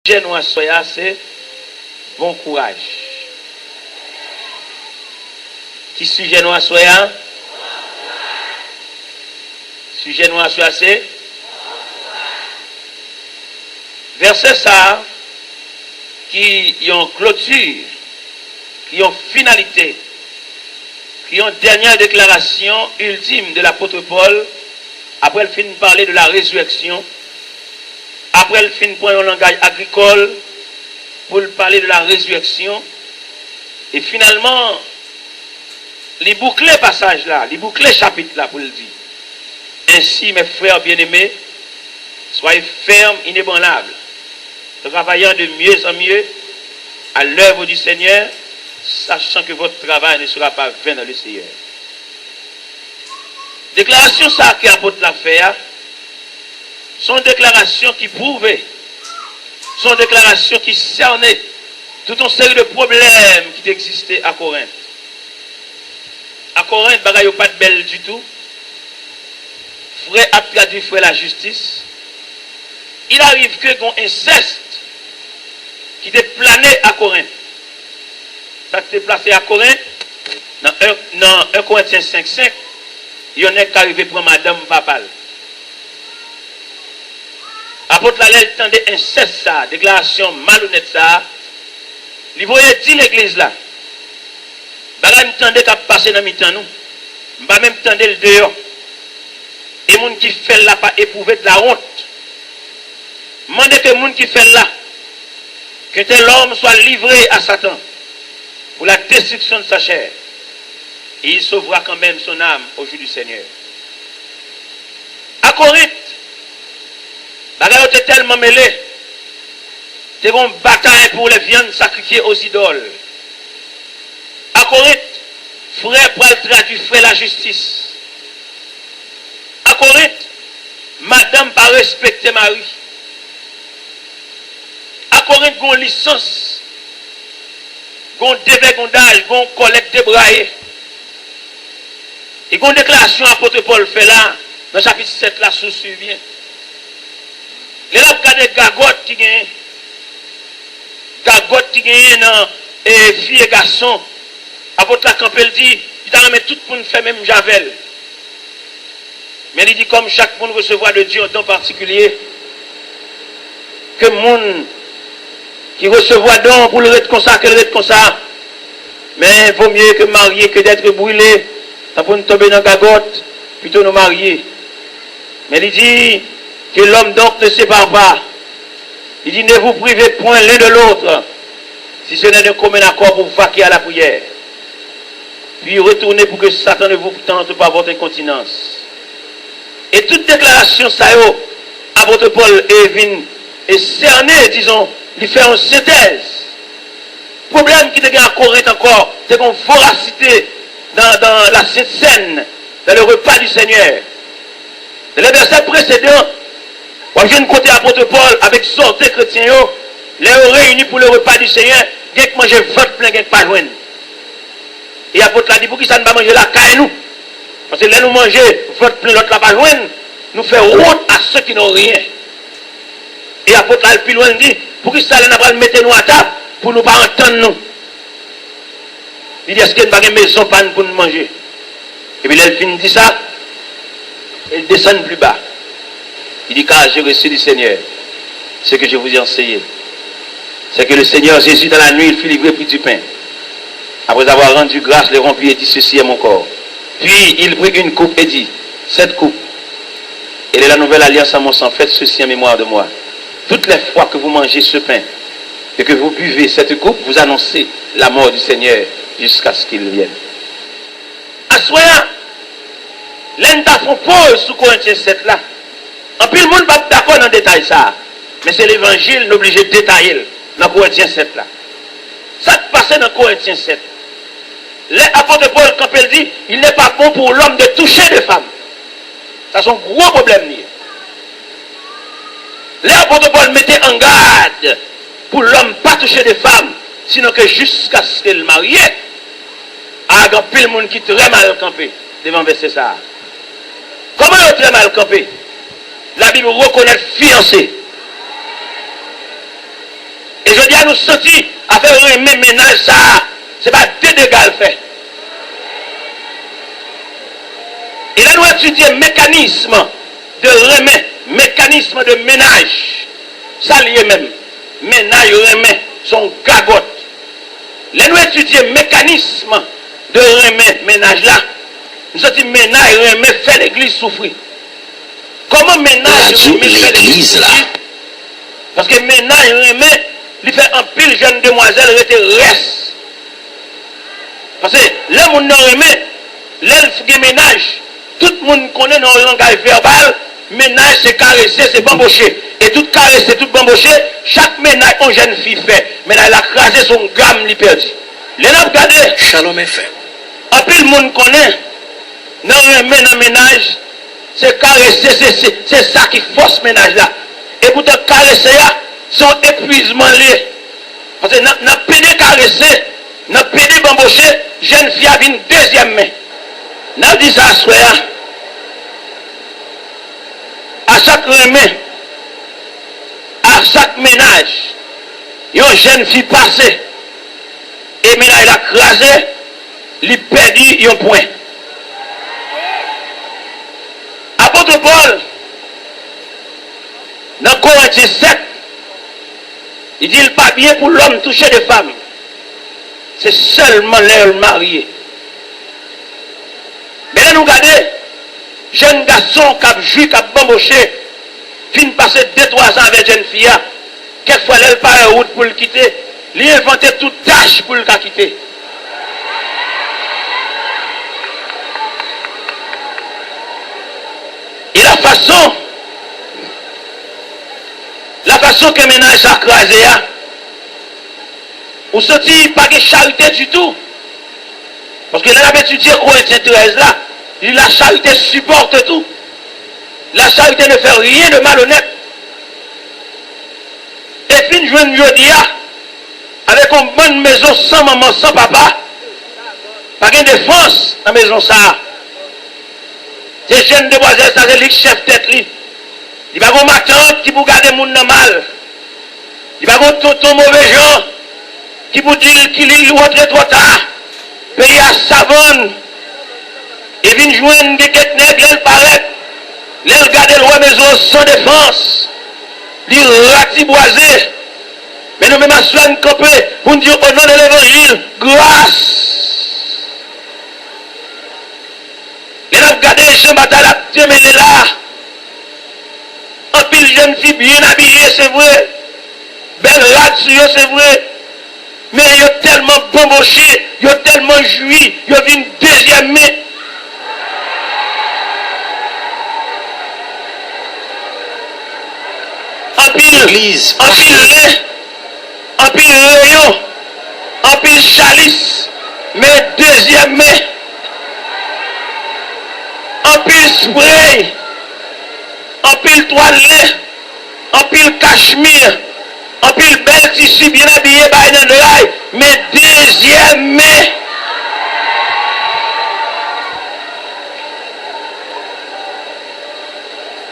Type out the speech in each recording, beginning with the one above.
sujet nous à soya, c'est bon courage. Qui sujet nous à soya? Sujet nous à soya, c'est verset ça qui ont clôture, qui ont finalité, qui ont dernière déclaration ultime de l'apôtre Paul. Après, il finit de parler de la résurrection. Après, il finit de prendre un langage agricole pour parler de la résurrection. Et finalement, les boucler passage là, les boucler chapitre là pour le dire. Ainsi, mes frères bien-aimés, soyez fermes, inébranlables, travaillant de mieux en mieux à l'œuvre du Seigneur, sachant que votre travail ne sera pas vain dans le Seigneur. Déclaration ça que l'apôtre l'a fait, sont déclarations qui prouvaient, sont déclarations qui cernaient toute une série de problèmes qui existaient à Corinthe. À Corinthe, bagaille pas de belle du tout. Frère a traduit frère la justice. Il arrive que qu'on inceste qui était plané à Corinthe. Ça qui était placé à Corinthe, dans 1 Corinthiens 5,5, il y en a qui arrivé pour madame papale. Apôtre Lalel tendait inceste ça, déclaration malhonnête ça. Il voyait dire l'église là. Bagay m'tendait qu'à passer dans mi-temps nous. M'pas même tendait le dehors. Et moun qui fait là pas éprouver de la honte. Mandez que moun qui fait là que tel homme soit livré à Satan pour la destruction de sa chair. Et il sauvera quand même son âme au jour du Seigneur. À Corinthe, bagay était tellement mêlé. C'est une bataille pour les viandes sacrifiées aux idoles. À Corinthe, frère Paul traduit frère la justice. À Corinthe, madame pas respecter mari. À Corinthe, il y a une licence, il y a un débégondage, il y a une collecte débraillée. Et il y a une déclaration à l'apôtre Paul fait là, dans le chapitre 7, là, sous-suit bien. Les là, regardez gagotte qui gagne. Gagotte qui gagne dans les filles et garçons. Apôtre la Campbell dit, il t'a remis tout le monde fait même Javel. Mais il dit comme chaque monde recevoir de Dieu un don particulier, que le monde qui recevoir don pour le reste comme ça, que le reste comme ça. Mais il vaut mieux que marier que d'être brûlé. Ça pour nous tomber dans la gagotte, plutôt nous marier. Mais il dit que l'homme donc ne sépare pas. Il dit ne vous privez point l'un de l'autre, si ce n'est de commun accord pour vaquer à la prière. Puis retournez pour que Satan ne vous tente pas votre incontinence. Et toute déclaration, ça y est, apôtre Paul est cerné, disons, il fait une synthèse. Problème qui était à Corinthe encore, c'est qu'on voracité dans la Sainte Seine, dans le repas du Seigneur. Dans les versets précédents, on vient de côté apôtre Paul avec sortes chrétiens, les réunis pour le repas du Seigneur, il y a que manger votre plein, il y a que pas joindre. Et l'apôtre l'a dit, pour qui ça ne va manger la caille nous? Parce que là nous manger votre plein, l'autre la pas joindre, nous fait honte à ceux qui n'ont rien. Et l'apôtre là, plus loin dit, pour qui ça ne va pas mettre nous à table, pour nous pas entendre nous. Il dit, est-ce qu'il n'y a pas une maison panne pour nous manger? Et puis là, il finit dit ça, il descend plus bas. Il dit, car j'ai reçu du Seigneur ce que je vous ai enseigné. C'est que le Seigneur Jésus, dans la nuit, il fut livré pris du pain. Après avoir rendu grâce, le rompit et dit, ceci est mon corps. Puis il prit une coupe et dit, cette coupe, elle est la nouvelle alliance à mon sang, faites ceci en mémoire de moi. Toutes les fois que vous mangez ce pain et que vous buvez cette coupe, vous annoncez la mort du Seigneur jusqu'à ce qu'il vienne. À ce moment-là, l'un font pause sous Corinthiens 7 là. En plus, le monde va d'accord dans le détail ça. Mais c'est l'évangile, nous obligé de détailler dans Corinthiens 7 là. Ça qui passe dans Corinthiens 7. L'apôtre Paul, quand il dit, il n'est pas bon pour l'homme de toucher des femmes. Ça, c'est un gros problème. L'apôtre Paul mettait en garde pour l'homme pas toucher des femmes, sinon que jusqu'à ce qu'elle marie, il y a pile monde qui très mal campé devant verset ça. Comment il est très mal campé? La Bible reconnaît fiancé. là nous sentis à faire un même ménage, ça, c'est pas deux dégâts le fait. Et là nous étudions le mécanisme de remet, mécanisme de ménage. Ça lié même. Ménage remet son gagote. Là nous étudions le mécanisme de remet ménage là. Nous sommes ménage remet fait l'église souffrir. Comment ménage remet fait l'église là? Parce que ménage remet, il fait un pile jeune demoiselle reste. Parce que là mon remet, l'elfe de ménage, tout le monde connaît dans le langage verbal, ménage c'est caresser, c'est bambocher. Et tout caresser, tout bambocher, chaque ménage une jeune fille fait. Ménage elle a crasé son gamme, il perdu. Les gens regardez. Shalom FM. En plus le monde connaît, dans le ménage, c'est caresser, c'est ça qui force ménage là. Et pour te caresser, son épuisement lié. Parce que dans le pédé caresser, dans le pédé bambocher, jeune fille a une deuxième main. N'a dit ça à chaque remet, à chaque ménage, une jeune fille passée, et ménage a crasé, il perdu un point. Apôtre Paul, dans Corinthiens 7, il dit il n'est pas bien pour l'homme toucher des femmes. C'est seulement l'air marié. Mais là, nous regardons, jeune garçon qui a joué, qui a bamboché, fin passer 2-3 ans avec jeune fille, quelquefois elle part en route pour le quitter, il a inventé toute tâche pour le quitter. Et la façon que ménage a crasé, ou sorti pas de charité du tout. Parce que là, on a étudié Corinthiens 13 là, la charité supporte tout. La charité ne fait rien de malhonnête. Et fin joindre jeudi avec une bonne maison sans maman, sans papa, pas de défense dans la maison ça. Ces jeunes demoiselles, ça c'est le chef tête li. Il va avoir ma tante qui pour garder mon mal. Il va avoir tonton mauvais gens qui pour dire qu'il est rentré trop tard. Pays à savonne. Et vient joindre des quêtes nègres, elle paraît. Elle garde la maison sans défense. Il ratiboisé. Mais nous même à soigner camper pour nous dire au nom de l'évangile, grâce. Et là, regardez les chambres à la témélé là. En pile jeune fille bien habillée, c'est vrai. Belle rate sur eux, c'est vrai. Mais il y a tellement bamboché, il y a tellement joui, il y a une deuxième main. En pile lait, en pile rayon, en pile chalice, mais deuxième main. En pile spray, en pile toilette, en pile cachemire, en pile bel tissu bien habillé par une oreille, mais deuxième main.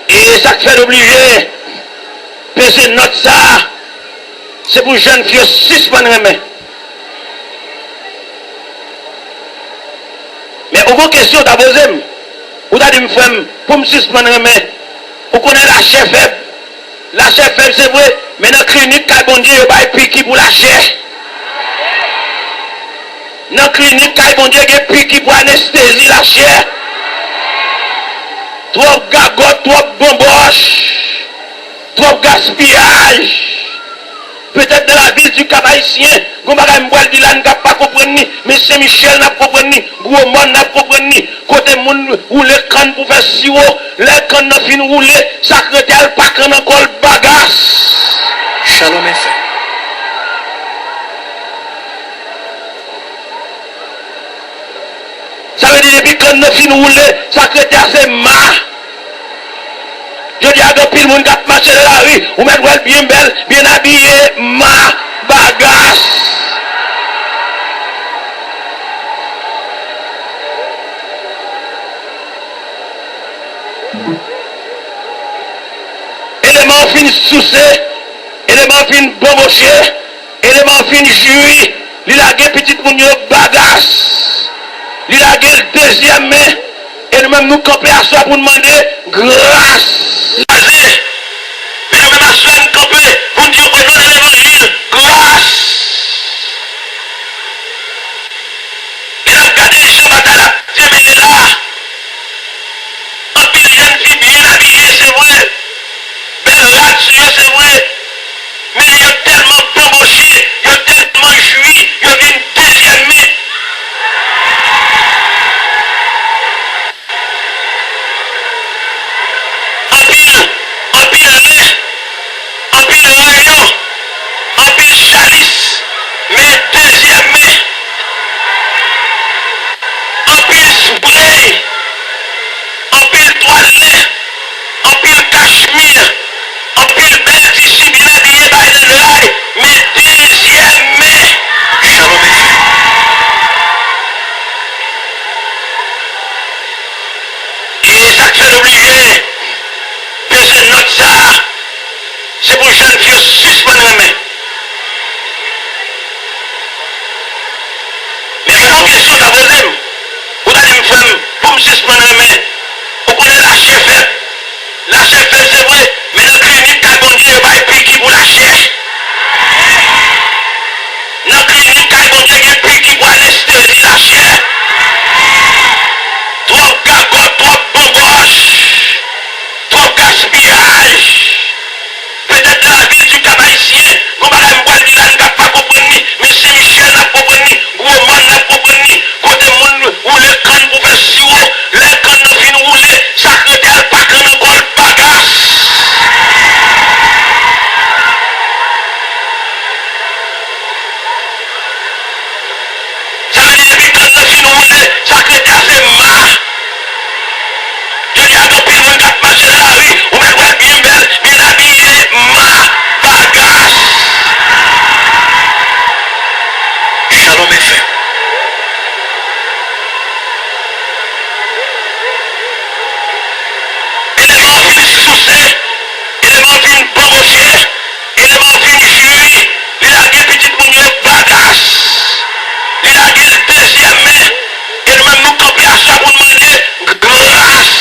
Et ça te fait obligé, peser note ça, c'est pour jeunes filles suspendre main. Mais aucune question t'as posé. Ou t'as dit, pour me suspendre, vous connaissez la chair faible. La chair faible, c'est vrai. Mais dans la clinique, bon Dieu, il y a piqué pour la chair. Dans la clinique, bon Dieu, il y a piqué pour anesthésie la chair. Trop gagote, trop bamboche, trop gaspillage. Peut-être dans la ville du Cap-Haïtien, vous ne pouvez pas comprendre, mais Saint-Michel n'a pas compris, gros monde n'a pas compris, côté monde où les cannes pour faire sirop, les cannes n'a fin rouler, secrétaire pas qu'on encore bagasse. Shalom FM. Ça veut dire depuis qu'on n'a fin rouler, secrétaire c'est ma. Je dis à deux pile monde qui marche dans la rue, ou mettre bien belle, bien habillé, ma bagasse. Élément fin soucé, élément fin bamboché, fin juillet, il a gagné petit pour nous bagasse. Il a gagné le deuxième mai. Et nous-mêmes nous camper à soi pour demander grâce. Mais nous-mêmes à soi nous camper pour nous dire au nom de l'évangile, grâce. Et là, regardez les gens bataille, c'est là. En pile jeune fille bien habillée, c'est vrai. Belle là-dessus, c'est vrai. Mais il y a tellement bamboché, il y a tellement joui, il y a une deuxième mai. En pile rayon, en pile chalice, mais deuxième mai. En pile spray, en pile toilette, en pile cachemire, en pile belle tissu bien habillé par les rails, mais deuxième mai. Shalom et ça fait l'obligé. Personne note ça. C'est pour jeune fille suspendre la main. Mais il y a une question à poser. Vous allez me faire pour me suspendre la main. Vous connaissez la chef. La chef, c'est vrai. Mais dans la clinique, quand on dit, il va piquer pour la chef. Dans la clinique, quand on dit, il va piquer pour anesthésie la chef. Trop gagotte, trop bamboche. Trop gaspillage. Peut-être dans la ville du Cap haïtien, nous allons voir dire qu'on n'a pas compris, mais c'est Michel n'a pas compris, gros monde n'a pas compris, côté monde où les cannes pour faire sirop, les cannes ne finissent rouler, secrétaire pas qu'on encore bagasse. Ça veut dire que cannes ne finissent rouler, secrétaire c'est ma. Je dis à nos pays, on a marché dans la rue, on va bien belle, bien habillé, ma bagasse. Shalom est fait. Élément fin soucé, élément fin bamboché, élément fin juillet, il a gagné petit mounier bagasse. Il a gagné le deuxième mai, et nous-mêmes nous camper à ça pour demander grâce.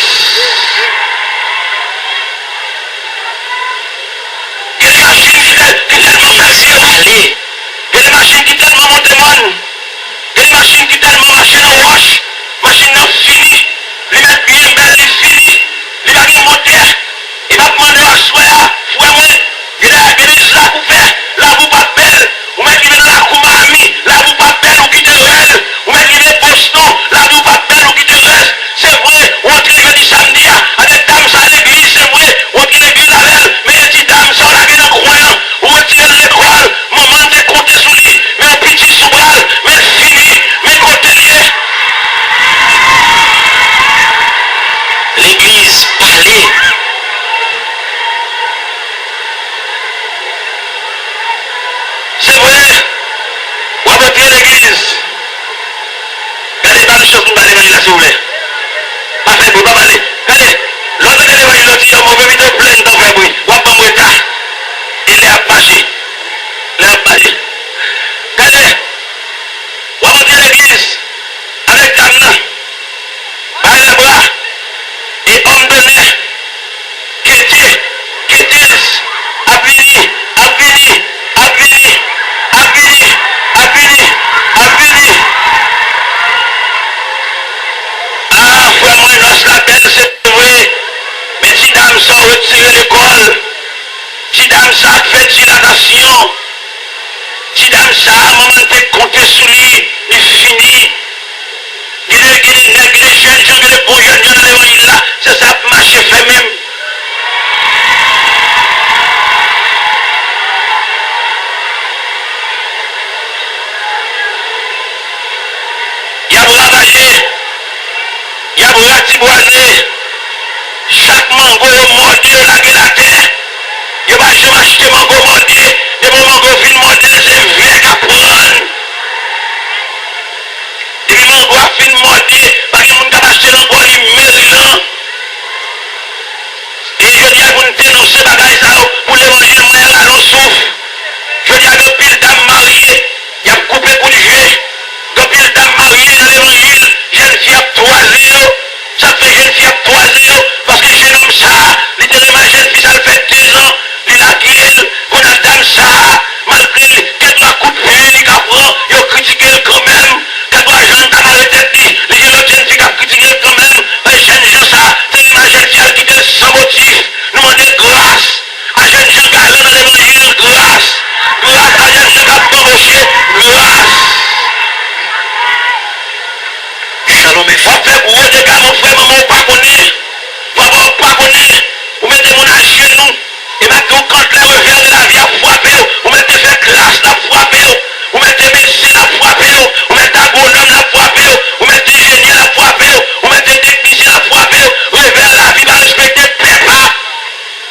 Et les machines qui tellement mercieuses, et les machines qui tellement montent monde, et les machines qui tellement marchent dans roche, machine n'a fini, les mettre bien belle, les fini, les va bien monter, il va demander à soi, frère moi, il a des là pour faire, là vous pas belle, vous mettez dans la Koumami, là vous pas belle, ou quittez elle, vous mettez Boston, là vous pas belle, ou quittez reste, c'est vrai, on entre le samedi, avec dame ça à l'église, c'est vrai, on entre l'église avec elle, mais il dit dame ça, on a bien croyant, on retire l'école, maman t'es compté sous lui, mais un petit sous bras, mais fini, mais côté lié. L'église, parlez. C'est vrai, on va retirer l'église. Regardez, pas de choses pour aller là, s'il vous plaît. Pas fait pour pas aller. Regardez, l'autre de l'évangile, l'autre dit, on va vite plein de faire bruit. On va pas mourir tard. Il est apaché. Il est apaché. Regardez, on va retirer l'église avec dame, par les bras, et homme donné, qu'était, avini, avini, avini, avini, avini, avini. Ah, frère, moi, lance la belle, c'est vrai. Mais si dame ça retire l'école, si dame ça fait dilatation, si dame ça, maman t'es compté sous lui, il finit. Il y a des jeunes gens, des bons jeunes gens dans l'évangile là, c'est ça, marcher fait même. Il y a travaillé, il y a ratiboisé, chaque mango mordier, la terre, il va jamais acheter mango mordier, et mon mango fin mordier, c'est vert à prendre. Et puis mango a fin mordier, parce que mon gars acheter encore, il mérite. Et je dis à vous dénoncer bagaille ça pour l'évangile, moi, là, l'on souffre. Je dis à deux piles dames mariées. maman pas connaît, papa pas connaît, vous mettez mon à genoux, et maintenant quand le revers de la vie a frappé, vous mettez fait classe la frappé, vous mettez médecin la frappé, vous mettez agronome la frappé, vous mettez ingénieur la frappé, vous mettez technicien la frappé, revers la vie va respecter papa.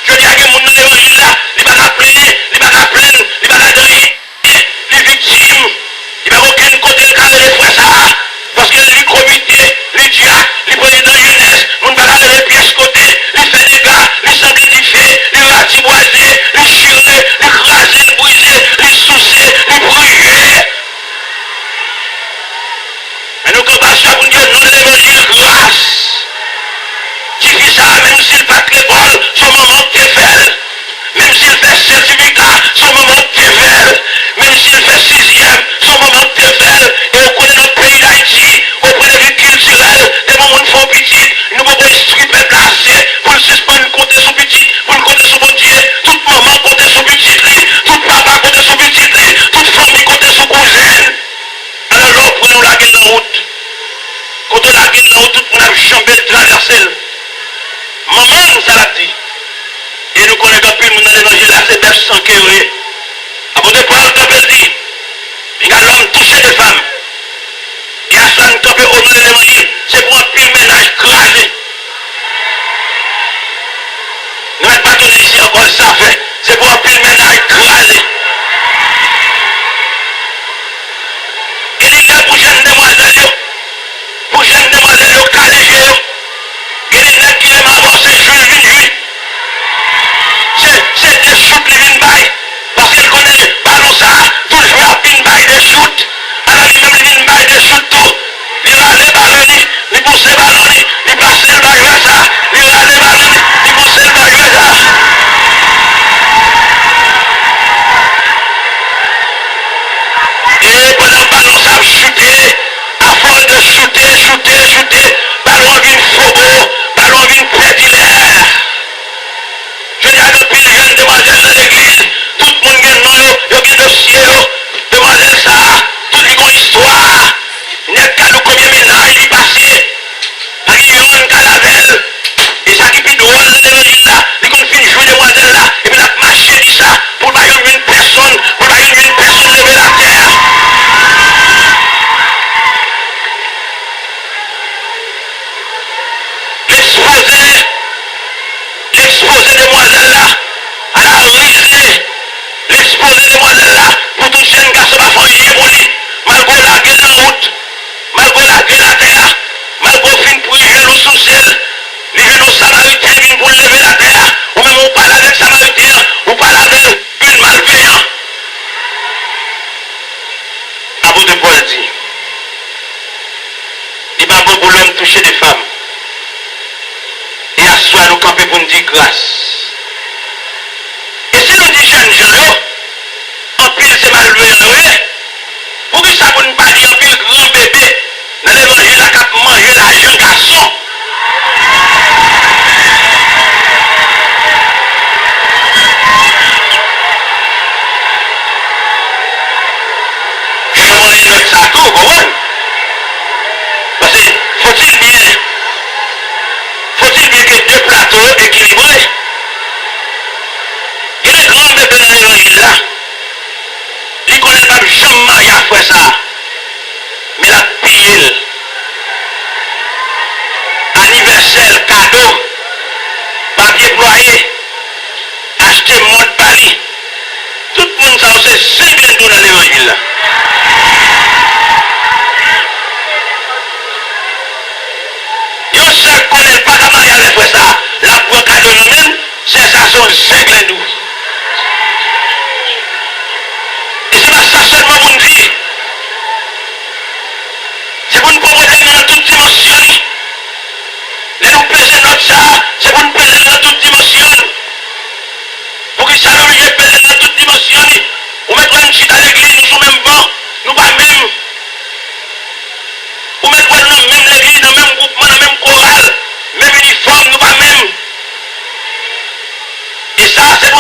Je dis à que mon évangile là, il va appeler, il va appeler, il va donner, les victimes, il va aucun côté de carré les frères ça, parce que les comités, les diacres, les présidents jeunesse, on va aller les pièces côté, les fait des gars, les sanctifier, les ratiboiser, les chirer, les craser, les briser, les soucer, les brûler. Mais nous compassion pour Dieu, non de l'évangile grâce. Qui fait ça, même s'il pas de l'école, son maman te fait. Même s'il fait certificat, son maman te fait. Même s'il fait sixième, son maman te fait. Et on connaît notre pays d'Haïti, au point de vue culturel, des moments de font petit, nous pouvons instruire peuple assez pour le suspendre, compter sous petit, pour le compter sous bon Dieu. Toute maman compter sous petit, toute papa compter sous petit, toute famille compter sous cousine. Alors là, pour nous la gueule dans la route. Quand on la gueule dans la route, tout le monde a chambé le traverser. Maman, ça l'a dit. Et nous connaissons plus dans l'évangile là, c'est bête sans cœur. Apôtre Paul, quand il dit, il y a l'homme touché des femmes. Et à ça, nous campons au nom de l'évangile, c'est pour un pile ménage crasé. Nous n'avons pas donné ici encore ça fait, c'est pour un pile ménage crasé. Et il est pour jeunes demoiselles, calégées. Et les gens qui aiment avancer, juillet. C'est des shoots les vins bail. Parce qu'il connaît ballon ça, toujours à pin bail des shoots. Alors lui-même les vins bail des shoots tout. Il râle les ballons, il pousse les ballons, il passe le bail ça. Il râle les ballons, il pousse le bail ça. Et pendant le ballon ça shooter, à force de shooter, ballon vient faux, ballon vient pétilaire. Je dis à des pile jeunes demoiselles dans l'église, tout le monde gagne non, il y a des dossiers, demoiselles ça, tout le monde histoire. Il y a cadeau combien ménage il passé, il y a une calavelle. Et ça qui est drôle dans l'évangile là, il continue jouer demoiselles là, et puis il a marché dit ça, pour pas une personne, lever la terre. L'exposé demoiselle là, à la risée, l'exposé demoiselle là, pour tout jeune garçon va faire rien pour lui, malgré la gueule en route, malgré la gueule à terre, malgré fin pour les genoux sous ciel, les genoux samaritains viennent pour lever la terre, ou même on parle avec samaritain, ou parle avec une malveillante. Apôtre Paul dit, il va pas pour l'homme toucher des femmes. Et à soi nous camper pour nous dire grâce. Et si nous disons jeunes gens, en pile c'est malveillant, pour que ça pour ne pas dire en pile grand bébé, dans l'évangile à cap manger l'argent garçon. Je vais manger notre saco, vous comprenez? Parce que faut-il bien que deux plateaux équilibrés. Et les grands bébés dans l'évangile là, ils connaissent pas jamais marié après ça. Mais la pile, anniversaire, cadeau, papier ployé, acheter mode pali. Tout le monde ça c'est 5 dans l'évangile là. Yo seul connaît pas de mariage avec ça. La pour cadeau nous-mêmes, c'est ça son 5 nous. Et c'est pas ça seulement pour nous dire. C'est pour nous proposer dans toute dimension. Les nous peser notre ça, c'est pour nous peser dans toute dimension. Pour que ça nous vienne peser dans toute dimension. On met un chute à l'église, nous sommes même bons, nous pas même. On met dans même l'église, dans le même groupement, dans le même chorale, même uniforme, nous pas même. Et ça, c'est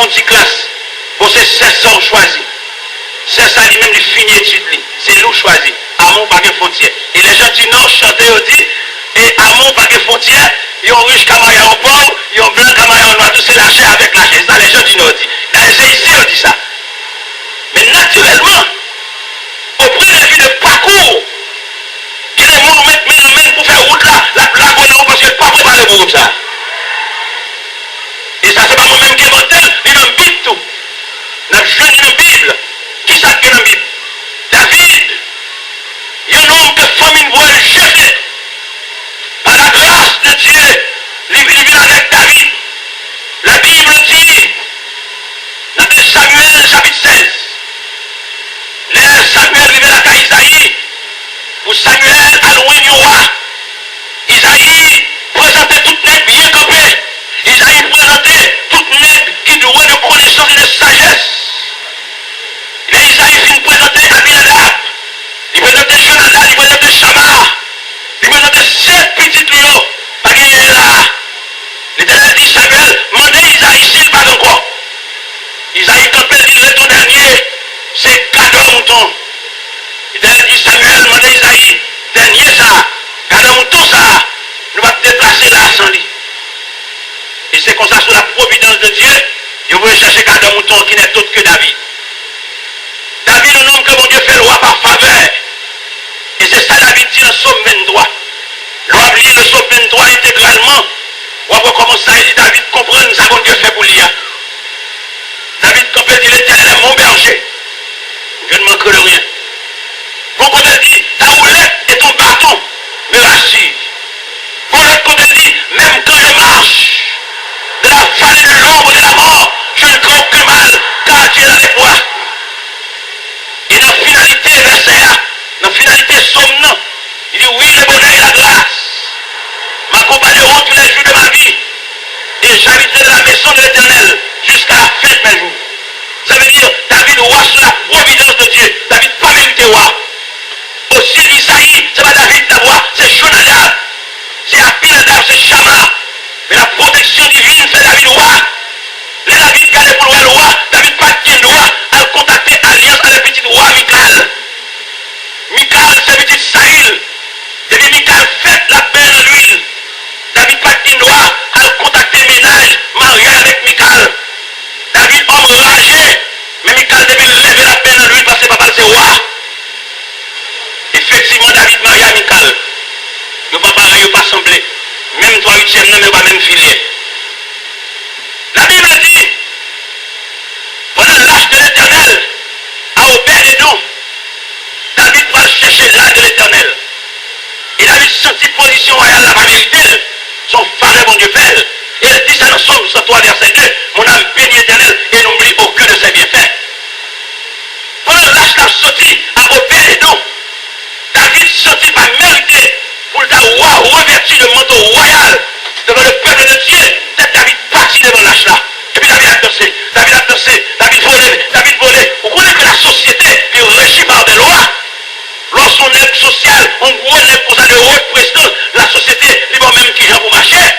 petite classe. Bon, c'est 1600 choisi. C'est ça lui-même, il finit étude. C'est nous choisi. Amour, pas de frontières. Et les gens du Nord chantent, ils disent, et amour, pas de frontières. Ils ont riche comme ils ont pauvre, ils ont blanc comme ils ont noir, tout c'est la chair avec la chair. Ça, les gens du Nord disent. C'est ici, on dit ça. Mais naturellement, au point de vue de parcours, il y a des gens qui mettent pour faire route là, la bonne parce que pas pour parler pour ça. Et ça, c'est pas moi-même qui ai inventé, il y a une Bible tout. Dans une Bible. Qui ça qui est dans la Bible? David. Il y a un homme que famine voit le jeter. Par la grâce de Dieu, il vient avec David. La Bible dit, dans 2 Samuel chapitre 16, les Samuel vivait la caille Isaïe, pour Samuel à loin du roi. Isaïe présentait toute nègre bien campée. Isaïe présentait toute nègre qui doit de connaissance et de sagesse. Mais Isaïe finit présenter Aminadab, il présentait Jonathan, il présentait Shammah, il présentait 7 petites lions, pas gagné là. L'Éternel dit Samuel, mandez Isaïe s'il pas encore. Isaïe, quand il dit ton dernier, c'est cadeau mouton. L'Éternel dit Samuel, mandez Isaïe, dernier ça, cadeau mouton ça, nous va déplacer là sans lui. Et c'est comme ça, sous la providence de Dieu, il veut chercher cadeau mouton qui n'est autre que David. David, un homme que mon Dieu fait loi par faveur. Et c'est ça David dit dans le psaume 23. L'on a oublié le psaume 23 intégralement. On va voir comment ça, et David comprend ça que mon Dieu fait pour lui. David, quand il dit l'Éternel est mon berger, je ne manquerai de rien. Bon, quand il dit ta roulette et ton bâton me rassurent. Bon, l'autre côté dit, même quand je marche de la vallée de l'ombre de la mort, je ne crains aucun mal, car tu es avec moi. Et dans la finalité, verset 1, dans la finalité, somme non, il dit oui, le bonheur et la grâce m'accompagneront tous les jours de ma vie. Et j'habiterai dans la maison de l'Éternel jusqu'à la fin de mes jours. Ça veut dire, David roi sous la providence de Dieu. David pas mérité roi. Aussi Isaïe, c'est pas David d'abord, c'est Jonathan. C'est Abinadab, c'est Shammah. Mais la protection divine fait David roi. Les David gardé pour le roi, David pas de roi, a contacté alliance avec le petit roi Michal. Michal, c'est le petit Saïl. Depuis Michal fait la paix dans l'huile. David pas de roi, a contacté ménage, marié avec Michal. David homme ragé, mais Michal devait lever la paix dans l'huile parce que papa c'est roi. Effectivement, David marié à Michal. Nous pas pareil, nous pas semblé. Même 3/8e, non, mais pas même filier. La Bible dit, pendant l'âge de l'Éternel, à Obed-Edom, David va chercher l'âge de l'Éternel. Et David sentit position royale la vérité, son frère mon Dieu père. Et il dit ça dans Somme 103, verset 2, mon âme bénit l'Éternel et n'oublie aucun de ses bienfaits. Pendant l'âge qu'a sorti à Obed-Edom, David sentit pas mérité pour le roi revêtu de manteau royal devant le peuple de Dieu. C'est David parti devant l'âge là. Et puis David a dansé, David volé. Vous connaissez que la société est régie par des lois. Lorsqu'on est social, on voit les pour ça de représentant la société, les gens même qui vont pour marcher.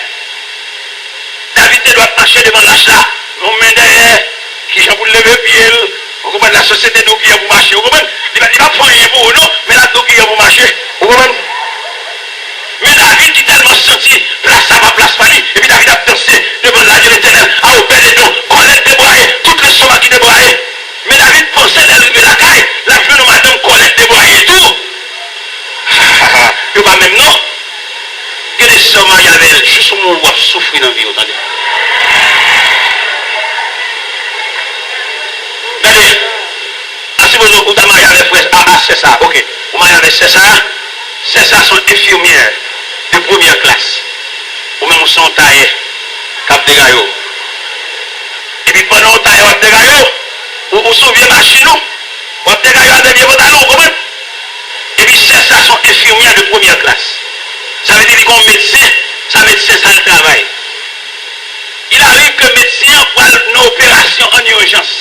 David doit marcher devant l'âge là. On met derrière, qui vont pour lever pied. Vous comprenez la société d'où qui vont pour marcher. Vous comprenez? Il va pas rien pour vous, non, mais là d'où qui vont pour marcher. Vous comprenez? Mais David qui tellement senti, place à ma place Fanny, et puis David a dansé devant l'âge de l'Éternel, à Obed-Edom, Colette déboyée, toutes les sommats qui déboyaient. Mais David pensait d'arriver la caille, la jeune madame Colette déboyée et tout. Il va même non. Que les sommats il y avait juste au moment où on souffrir dans la vie, entendez. Regardez, si vous avez marié avec frère, c'est ça, ok. Vous mariez avec c'est ça sont infirmières de première classe. Ou même son taille, cap de gaillot. Et puis pendant le taille, cap de gaillot, ou souviez machine, ou cap de gaillot avec des pantalons, vous comprenez? Et puis c'est ça sont infirmières de première classe. Ça veut dire qu'un médecin, ça médecin, ça le travail. Il arrive que le médecin va une opération en urgence.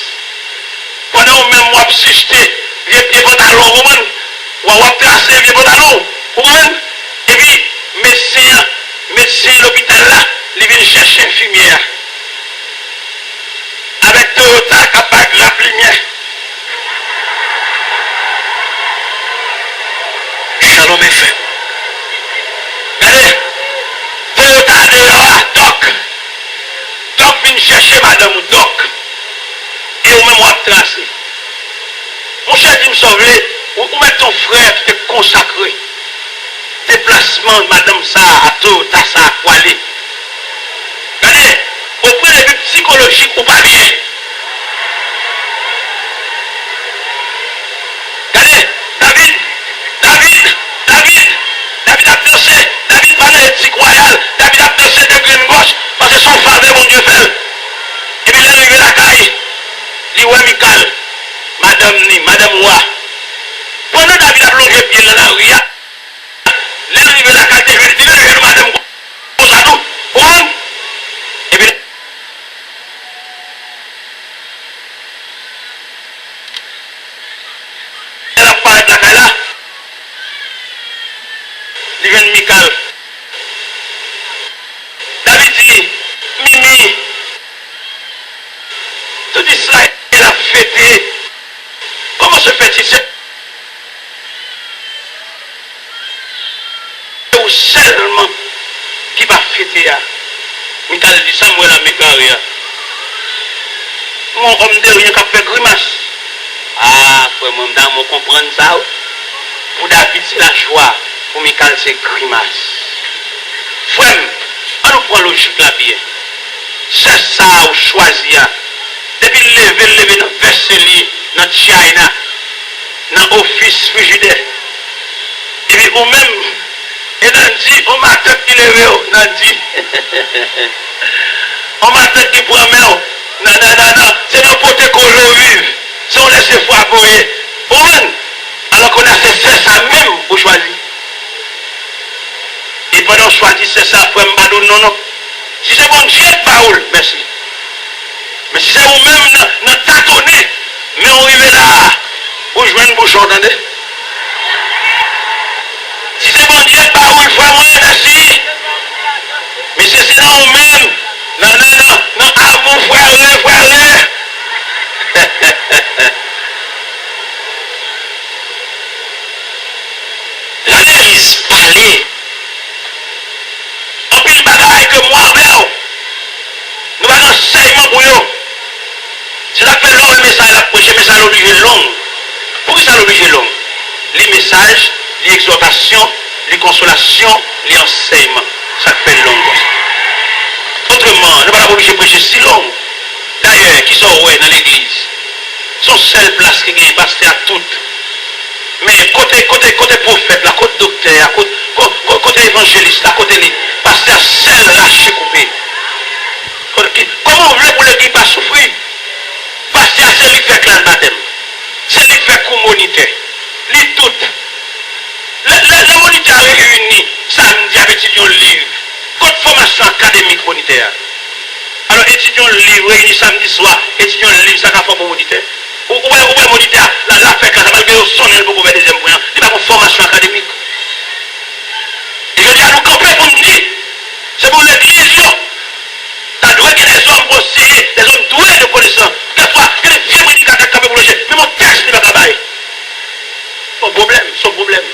Pendant même moi psyché, vieux pantalon, vous comprenez? Ou on va placer vieux pantalon, vous comprenez? Et puis, médecin l'hôpital là, il vient chercher infirmière. Avec venu chercher madame Doc. Et ou même on a tracé. Mon cher dit me sauver, ou met ton frère qui t'est consacré. Déplacement de madame ça, à tout, à ça, à quoi aller. Regardez, au point de vue psychologique ou pas bien. Regardez, David a dansé, David parlait éthique royale, David a dansé de green gauche, parce que son faveur, mon Dieu fait. Et puis il est arrivé à la caille, il dit, ouais, Michael, madame Wa. Pendant David a plongé pied dans la rue, il est arrivé à la caille, il dit, madame Wa. Et puis, elle a parlé de la caille là. Il vient de Michael. David dit, Mimi, tout Israël a fêté. Comment se fait-il? C'est seulement qui va fêter. Michael dit, Samuel a Michael. Mon homme de rien qui a fait grimace. Ah, frère, mon dame, on comprend ça. Pour David, c'est la joie. Pour Michael, c'est grimace. Frère, on nous prend logique là bien. C'est ça ou choisir. Depuis lever dans Verseli, dans China, dans l'office frigidaire. Et puis, ou même, et dans dit, on m'a tête qui levé, dans dit. On m'a tête qui prend main. Non, c'est n'importe quoi l'eau vive. Si on laisse les fois courir. Alors qu'on a fait ça même pour choisir. Et pendant choisir c'est ça, pour me non, non. Si c'est bon Dieu, Paul, merci. Mais si c'est vous-même, dans tâtonner, mais on arrive là, pour jouer une bouche, entendez? Si c'est bon Dieu, Paul, frère, moi, merci. Mais si c'est dans vous-même, non, amour, frère. L'Église parler. En pile bagaille que moi avec nous allons enseignement pour eux. C'est ça que fait long, le message à prêcher, mais ça l'oblige long. Pourquoi ça l'oblige long? Les messages, les exhortations, les consolations, les enseignements. Ça fait long. Autrement, nous ne pas obligé de prêcher si long. D'ailleurs, qui sont dans l'église, son seule place qui est pasteur à toutes. Mais côté prophète, la côté docteur, côté évangéliste, la côté pasteur seul lâché coupé. Comment vous voulez pour l'église pas souffrir? Pasteur, c'est lui qui fait clan baptême. C'est lui qui fait communauté. Lui tout. Le moniteur réuni samedi avec étudiants livre. Côté formation académique monitaire. Alors étudiants livre réunis samedi soir, étudiants livre, ça va faire mon moniteur. Ou le moniteur, la fait quand ça va le sonner pour le deuxième point. Il n'y a pas de formation académique. Et je dis à nous camper pour nous dire, c'est pour l'église. Ça doit être des hommes conseillers, des hommes doués de connaissance. Quelquefois, il y a des vieux prédicateurs qui camper pour loger. Mais mon texte n'est pas capable. Son problème.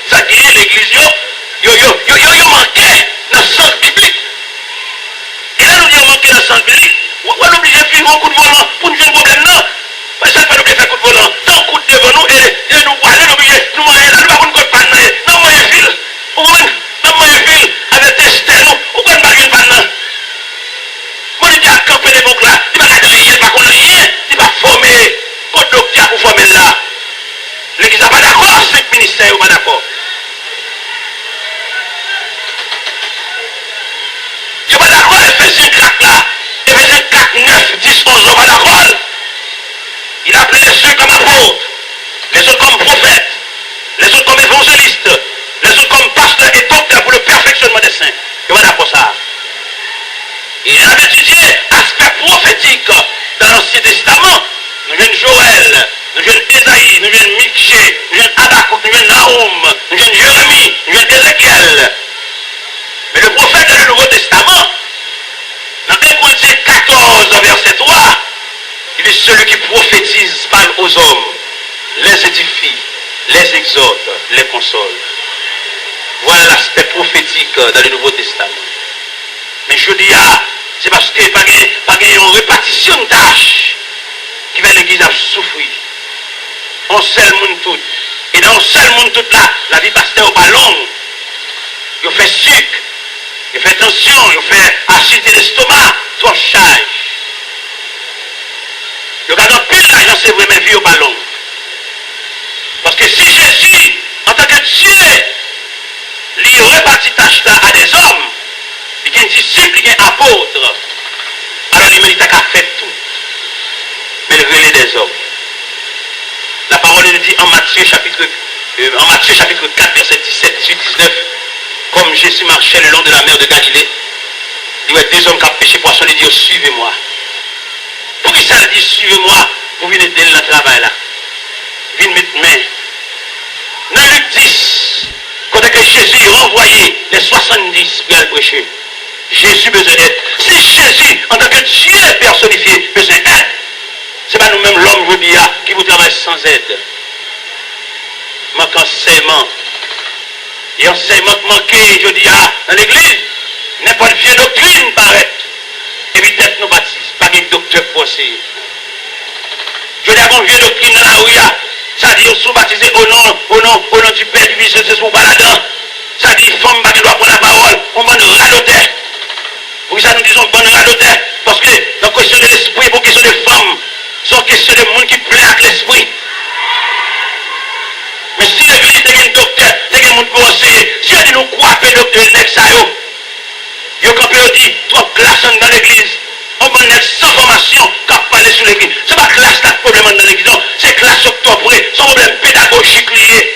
Ça dit l'église, yo manqué dans le sens biblique. Et là, nous disons manqué dans le sens biblique. On est obligé de faire un coup de volant pour nous faire un problème, non? Parce que ça fait nous faire un coup de volant. Tant coup de devant nous et nous aller obligé. Nous moyens là, nous ne pouvons pas nous non moyen fil. Non moyen fil avec testé nous. Ou qu'on pas une panne. Moi je dis à camper les boucles là, il va pas rien, il va pas rien, il va former contre docteur pour former là. L'église n'est pas d'accord, 5 ministères n'est pas d'accord. Je ne suis pas d'accord, Ephésiens 4 là. Ephésiens 4, 9, 10, 11, je ne suis pas d'accord. Il a appelé les uns comme apôtres, les autres comme prophètes, les autres comme évangélistes, les autres comme pasteurs et docteurs pour le perfectionnement des saints. Je ne suis pas d'accord ça. Il a étudié l'aspect prophétique dans l'Ancien Testament. Nous venons Joël, nous venons Ésaïe, nous venons Michée, nous venons Habakkuk, nous venons Nahum, nous venons Jérémie, nous venons Ézéchiel. Mais le prophète dans le Nouveau Testament, dans 1 Corinthiens 14, verset 3, il dit celui qui prophétise parle aux hommes, les édifie, les exhorte, les console. Voilà l'aspect prophétique dans le Nouveau Testament. Mais je dis, c'est parce que l'église a souffert. On seul monde tout. Et dans un seul monde tout là, la vie pasteur pas longue. Il fait sucre, il fait tension, il fait acidité d'estomac, trop charge. Il y a un pile l'argent, c'est vrai, mais vie pas longue. Parce que si Jésus, en tant que Dieu, il repartit tâche à des hommes, il y a un disciple, il y a un apôtre, alors il mérite qu'à faire tout. Mais il relais des hommes. La parole nous dit en Matthieu chapitre 4, verset 17, 18, 19, comme Jésus marchait le long de la mer de Galilée, il y a deux hommes qui ont pêché poisson, il dit suivez-moi. Pour qui ça dit suivez-moi, vous venez d'aider le travail là. Venez mettre main. Dans Luc 10, quand Jésus renvoyé les 70 pour aller prêcher, Jésus besoin d'aide. Si Jésus, en tant que Dieu personnifié, besoin d'aide, ce n'est pas nous-mêmes l'homme, je dis, qui vous travaille sans aide. Manque enseignement. Et enseignement manqué, je dis, dans l'église, n'importe vieille doctrine paraît. Et puis peut-être nous baptisons, pas de docteur possible. Je dis, bon, vieille doctrine dans la rue, ça dit, ils sont baptisés au nom du Père, du Fils, c'est ce qu'on va là-dedans. Ça dit, femme, qui doit prendre la parole, on va nous radoter. Pour ça, nous disons, bonne radoter. Parce que, dans la question de l'esprit, pour la question des femmes, c'est question de monde qui plaît avec l'esprit. Mais si l'église est un docteur, c'est un monde pour enseigner. Si on dit nous quoi que le docteur n'est ça, yo quand on dit, trois classes dans l'église, on va être sans formation, qui a parlé sur l'église. Ce n'est pas classe qui a problème dans l'église, c'est classe octobrée, son problème pédagogique lié.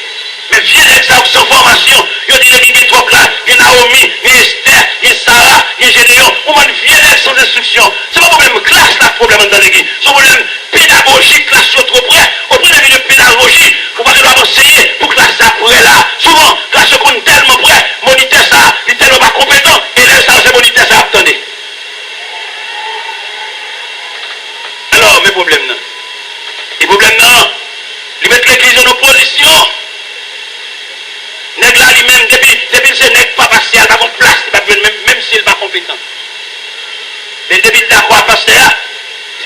Mais viens avec ça sans formation, il dit l'église est trois classes, il y a Naomi, il y a Esther, il y a Sarah, il y a Gédéon, on va viens avec sans instruction. Ce n'est pas problème classe qui a problème dans l'église, son problème pédagogique, classe trop près, au point de vue de pédagogie, vous ne doit enseigner pour que classe après là. Souvent, classe compte tellement près, moniteur ça, il est tellement pas compétent, et là ça, c'est moniteur ça, attendez. Alors, mes problèmes non. Les problèmes non, ils mettent l'église en opposition. Nèg là lui-même, depuis c'est nèg pas partial, pas de place, même s'il n'est pas compétent. Mais depuis d'accord à pasteur,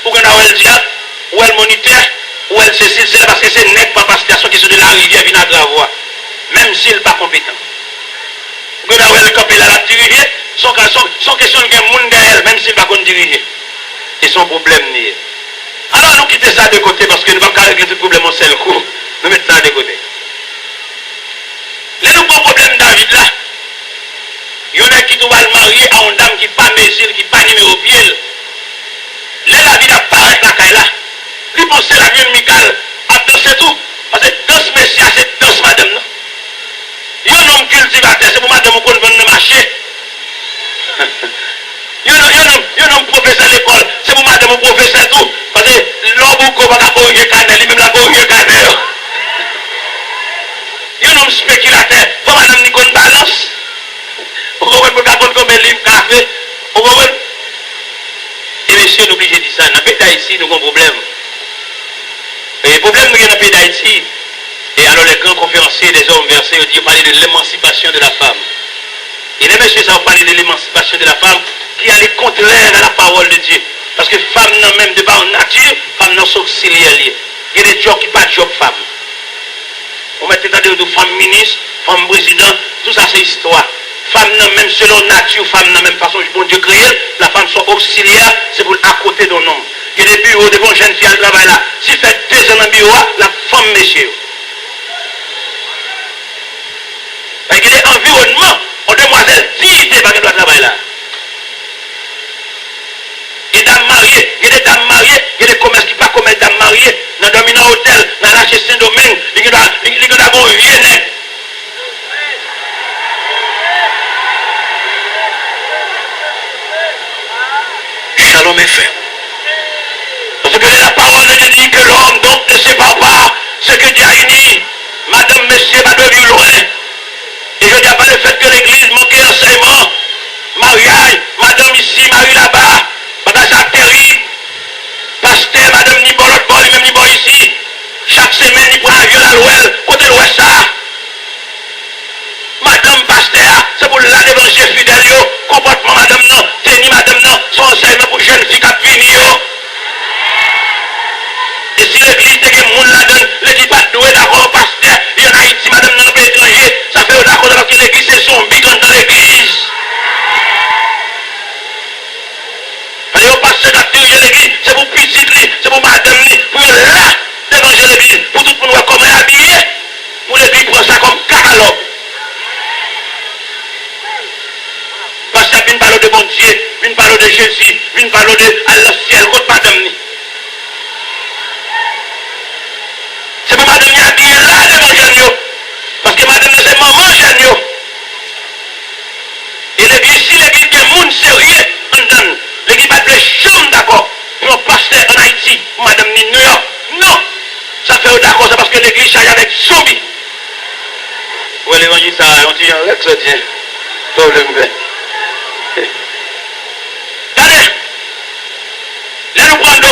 pour qu'on a le diable, ou elle moniteur, ou elle Cécile, c'est parce que c'est nèg pas pasteur, qui sont de la rivière, vient à Gravois, même s'il n'est pas compétent. Pour qu'on a le camper là, la diriger, son question de monde derrière, même s'il ne va pas diriger. Et son problème n'est. Alors nous quittons ça de côté parce que nous ne pouvons pas régler tout le problème en seul coup. Nous mettons ça de côté. Les nouveaux problèmes David là, il y en a qui doivent le marier à une dame qui n'est pas mesure, qui n'est pas numéro pied. Les la vie apparaît dans la caille là. Lui pense la mienne Michael a dansé tout. Parce que danse messia, c'est danse madame non. Il y a un homme cultivateur, c'est pour madame qu'on veut marcher. Il y a un homme professeur à l'école, c'est pour madame au professeur tout. Parce que l'homme qu'on va corriger canel, lui-même la corriger canel. Il y a un homme spéculateur, pour madame Nicole balance. On va voir comme un livre café. On va voir. Et monsieur, n'oubliez de dire ça, dans le pays d'Haïti, nous avons un problème. Et le problème, nous avons dans le pays d'Haïti. Et alors, les grands conférenciers des hommes versés, ils parlent de l'émancipation de la femme. Et les messieurs, ça va parler de l'émancipation de la femme qui allait contraire à la parole de Dieu. Parce que femme, non, même de par nature, femme, non, sont auxiliaires. Il y a des jobs qui ne sont pas job femme. On met de femmes ministres, femmes présidents, tout ça, c'est histoire. Femme, non, même selon nature, femme, non, même façon, bon Dieu créé, la femme soit auxiliaire, c'est pour à côté d'un homme. Il y a des bureaux, des bonnes jeunes filles qui travaillent là. Si fait 2 ans dans le bureau, la femme, monsieur. Il y a des environnements, aux demoiselles dignité parce qu'elles doivent travailler là. Il y a des dames mariées, il y a des dames mariées, il y a des commerces qui ne sont pas comme des dames mariées. Dans le dominant hôtel, dans l'HC Saint-Domingue, il y a un vieux nègre. Shalom est fait. Parce que la parole de Dieu dit que l'homme donc ne sépare pas ce que Dieu a uni. Madame, monsieur, pas de vivre loin. Et je ne dis pas le fait que l'église manquait d'enseignement. Mariage, madame ici, Marie là-bas. Parce que c'est terrible. Pasteur, madame, ni bon l'autre bord, ni même ni bon ici. Chaque semaine, il prend un viol à l'ouest, côté l'ouest ça. Madame pasteur, c'est pour la l'évangile fidèle, comportement madame non, tenir madame non, son enseignement pour jeune fille qui a fini. Et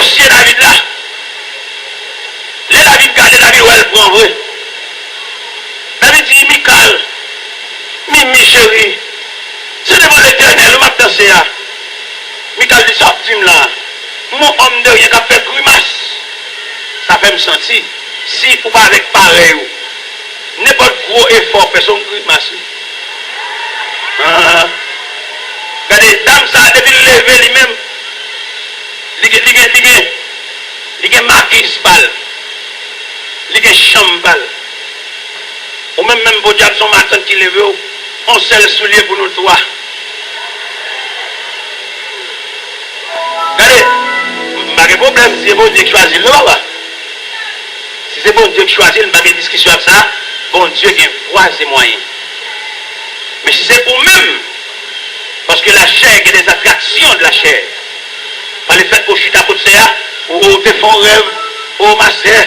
dossier David là. Les David garde David où elle prend vrai. David dit, Michael, Mimi chérie, c'est devant l'Éternel, m'a dansé là. Michael dit, ça film là. Mon homme de rien qui a fait grimace. Ça fait me sentir. Si ou pas avec pareil, n'importe gros effort, personne grimace. Regardez, dame ça, depuis le lever lui-même, il y a marquis balle, il y a chambre balle. Ou même pour diable son matin qui lève, on seul soulier pour nous trois. Regardez, pas de problème, si c'est bon Dieu qui choisit là. Si c'est bon Dieu qui choisit, il n'y a pas de discussion avec ça. Bon Dieu qui voit ses moyens. Mais si c'est pour même, parce que la chair, il y a des attractions de la chair. Par le fait qu'on chute à côté de ça, ou te font rêve, ou ma sœur,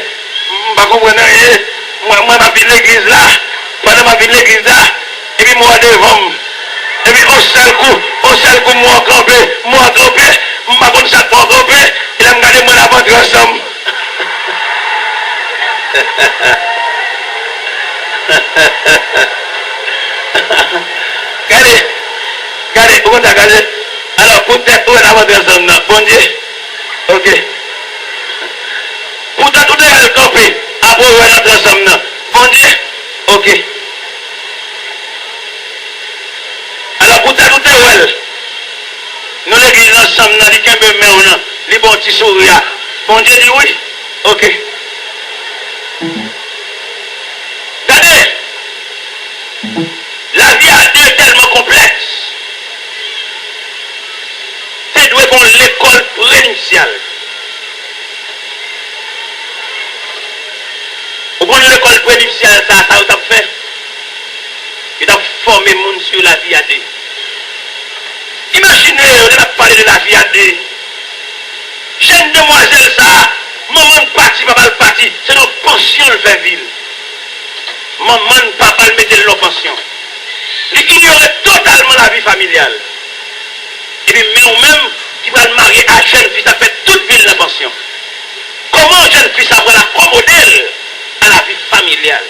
je ne comprends rien. Moi, je vais l'église là, pendant que je vais l'église là, et puis moi devant. Et puis au seul coup, moi campé, je ne sais pas ça pour camper, il a regardé moi la vente ensemble. Regardez, vous regardez. Alors, peut-être, où est la vente ensemble, bon Dieu? Ok. Pourtant, tout est campé, après, où est notre ensemble, bon Dieu? Ok. Alors, pourtant, tout est où? Nous l'église ensemble, nous disons, les bons petits sourires. Bon Dieu dit oui. Ok. Regardez, la vie a été tellement complexe. C'est doué pour l'école préinitiale. Au bout de l'école préinitiale, ça a fait. Il a formé le monde sur la vie à deux. Imaginez, on a parlé de la vie à deux. Jeune demoiselle, ça, maman de parti, papa le parti, c'est notre pension le fait ville. Maman de papa le mettait dans pension. Il ignorait totalement la vie familiale. Et puis, mais ou même, qui va le marier à jeune fille, ça fait toute ville la pension. Comment jeune fille, ça va la modèle à la vie familiale?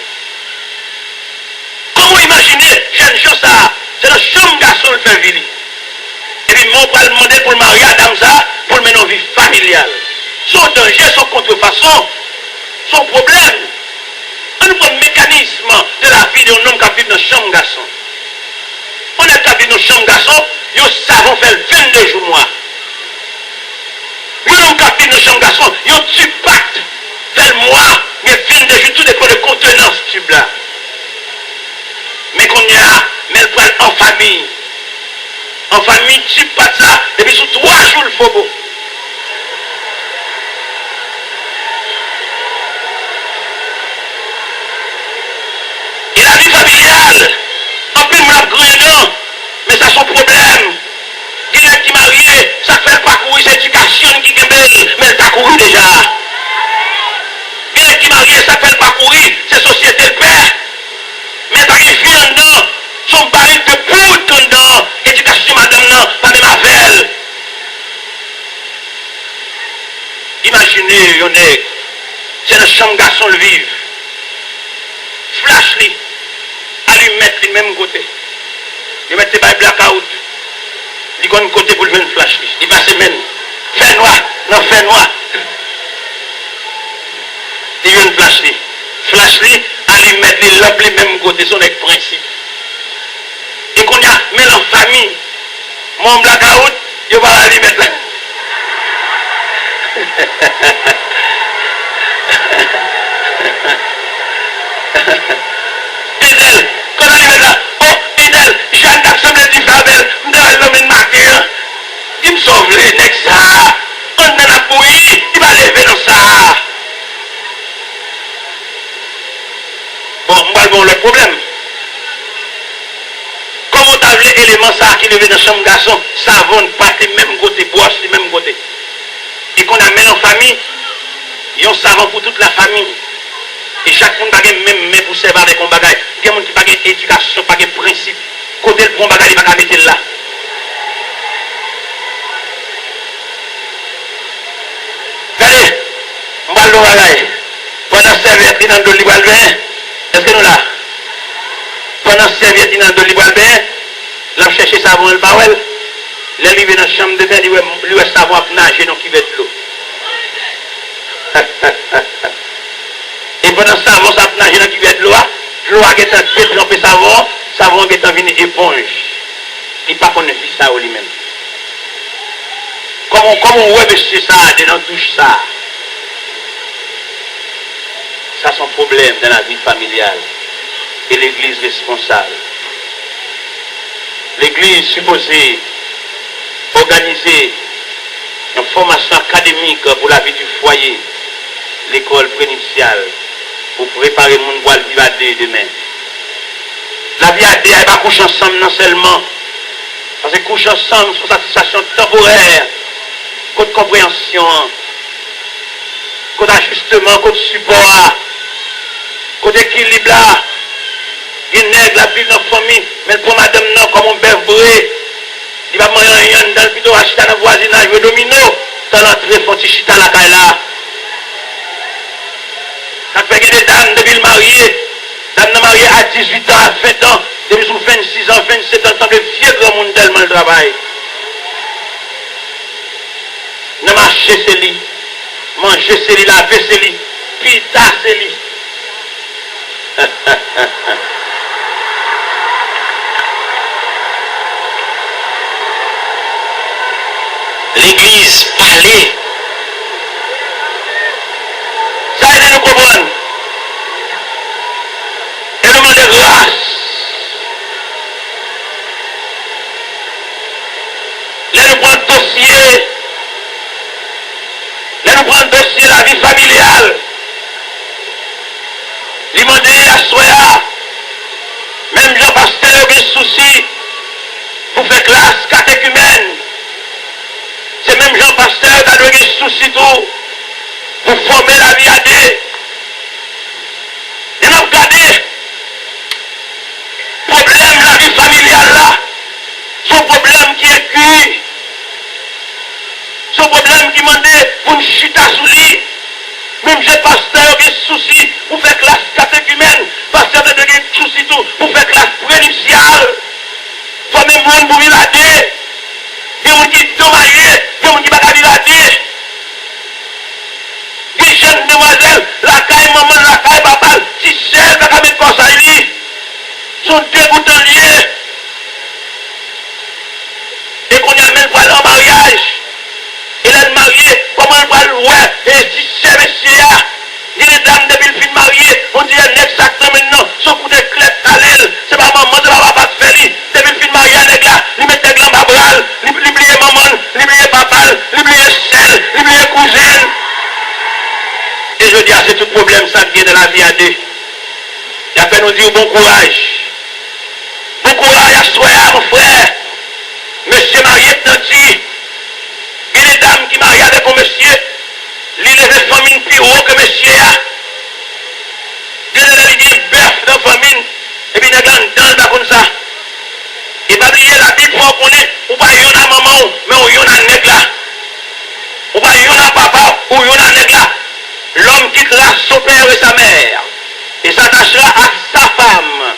Comment imaginer, jeune chose, ça, c'est le chambre garçon le fait ville. Et puis, on va demander pour le marier à dame ça, pour le mener en vie familiale. Son danger, son contrefaçon, son problème. On prend le mécanisme de la vie d'un homme qui vit dans la chambre garçon. On est qui vit dans la chambre garçon, ils savent faire 22 jours mois. Un homme qui vit dans la chambre garçon, ils tue pacte, fait le mois, mais 22 jours, tout dépend de contenance tube là. Mais qu'on y a, mais elle prend en famille. En famille, tu pas ça, et puis sur 3 jours, il faut beau. Et la vie familiale, en plus, on a grand, mais ça son problème. Quelqu'un qui est marié, ça fait parcourir cette éducation qui est belle, mais elle t'a couru déjà. Quelqu'un qui est marié, ça fait parcourir cette société de paix, mais pas une fille en dedans, son baril de poudre dedans, éducation madame non, pas même avec. Imaginez, c'est le chambre garçon le vivre. Flash lui, allumette le même côté. Il met ses blackout. Il a un côté pour le faire flash lui. Il passe même. Fait noir, non fait noir. Il vient flash lui. Flash lui, allumette les lampes le même côté, son principe. Et qu'on a, mais en famille, mon blackout, il va allumette là. Idel, quand on est là, oh, Idel, Jeanne d'Axel dit Fabel, dans l'homme de matin, il me sauve les nègres ça, on est dans la bouillie, il va lever dans ça. Bon, on va voir le problème. Comment t'as vu l'élément ça qui levait dans la chambre garçon, savon, pâte, même côté, boisse, même côté. Et qu'on amène en famille, ils ont savon pour toute la famille. Et chaque monde n'a pas même pour servir avec un bagage. Il y a des gens qui n'ont pas d'éducation, pas de principe. Côté le bon bagage, il va mettre là. bon bagaille. Pendant serviette dans de libre bain, est-ce que nous là? Pendant serviette dans de libre bain, l'on cherche savon le bawel. L'arrivé dans la chambre de bain, lui est savon nager dans qui veut de l'eau. Et pendant ce savon, ça nager dans qui veut de l'eau, l'eau a été trempé savon, savon a été venu éponge. Il ne pas qu'on ne vit ça au lui-même. Comment on voit monsieur ça, dans touche ça? Ça, c'est un problème dans la vie familiale. Et l'église responsable. L'église supposée organiser une formation académique pour la vie du foyer, l'école prénuptiale, pour préparer le monde pour le vivre à deux demain. La vie à deux, elle va coucher ensemble non seulement, parce que coucher ensemble, c'est une satisfaction temporaire, côté compréhension, côté ajustement, côté support, côté équilibre là. Il nègre la vie de notre famille, mais pour madame non, comme on bœuf bré, il va manger rien dans le plutôt acheter dans le voisinage, le domino, dans l'entrée, faut chita la caille là. Ça fait que des dames depuis le marié, dames mariées à 18 ans, à 20 ans, depuis sous 26 ans, 27 ans, semble vieux grand monde tellement le travail. Ne marcher c'est lui, manger c'est lui, laver c'est lui, pita c'est lui. L'église parler. Ça aide à nous comprendre. Et nous demandons grâce. Là nous prenons dossier. Là nous prenons dossier la vie familiale. Lui demander à soi, même Jean Pasteur a des soucis pour faire classe catéchumène. C'est même Jean Pasteur qui a donné des soucis tout pour former la vie à deux. Et nous avons regardé le problème de la vie familiale là. Son problème qui est cuit. Son problème qui demandait pour une chita sous lui. Même Jean Pasteur a des soucis pour faire classe catéchumène. Pasteur a donné des soucis tout pour faire classe prénuptiale. Former le monde pour vivre à deux. Il y a des gens qui sont mariés, il y a des gens qui ne sont pas vivre. Des jeunes demoiselles, la caille maman, la caille papa, si celles qui ont mis comme ça, ils sont dégoûtants liés. Et qu'on y a même pas en mariage. Et là, marié, comment on va le voir? Et si c'est monsieur, il y a des dames depuis le film marié, on dit exactement maintenant, son coup de clé à l'aile, c'est pas maman, c'est pas papa de faire. Depuis le film marié, les gars, ils mettent des glands à bras, ils oublient maman, ils oublient papa, ils oublient celle, ils oublient cousine. Et je dis, c'est tout problème ça qui vient de la vie à deux. Il a fait nous dire bon courage. Bon courage à soi, mon frère. Monsieur marié, tanti. Il y a des dames qui marient avec un monsieur. Il y a des familles plus haut que monsieur. Il y a des bœufs dans la famille. Et puis il y a des gens comme ça. Et pas oublier la Bible pour qu'on ait, ou pas yon a maman, mais ou yon a nègre là. Ou pas yon a papa, ou yon a nègre là. L'homme quittera son père et sa mère et s'attachera à sa femme.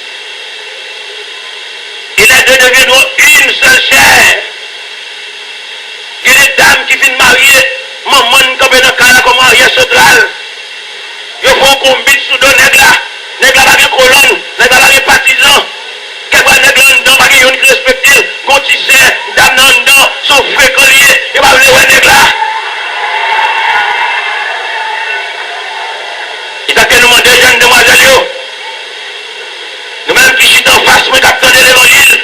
Et les deux deviendront une seule chair. Il y a des dames qui viennent marier, maman comme dans le cas comme mariage central. Ils font qu'on bite sous deux nègres là. Nègres là, pas de colonne, nègres là, pas de partisans. Quelqu'un nègres là dedans, pas de yon qui respecte. Quand tu sais, dames là dedans, sont fréquentés, et pas de nègres là. Il t'a qu'à nous demander, jeunes demoiselles, nous-mêmes qui sommes en face, nous captons de l'évangile,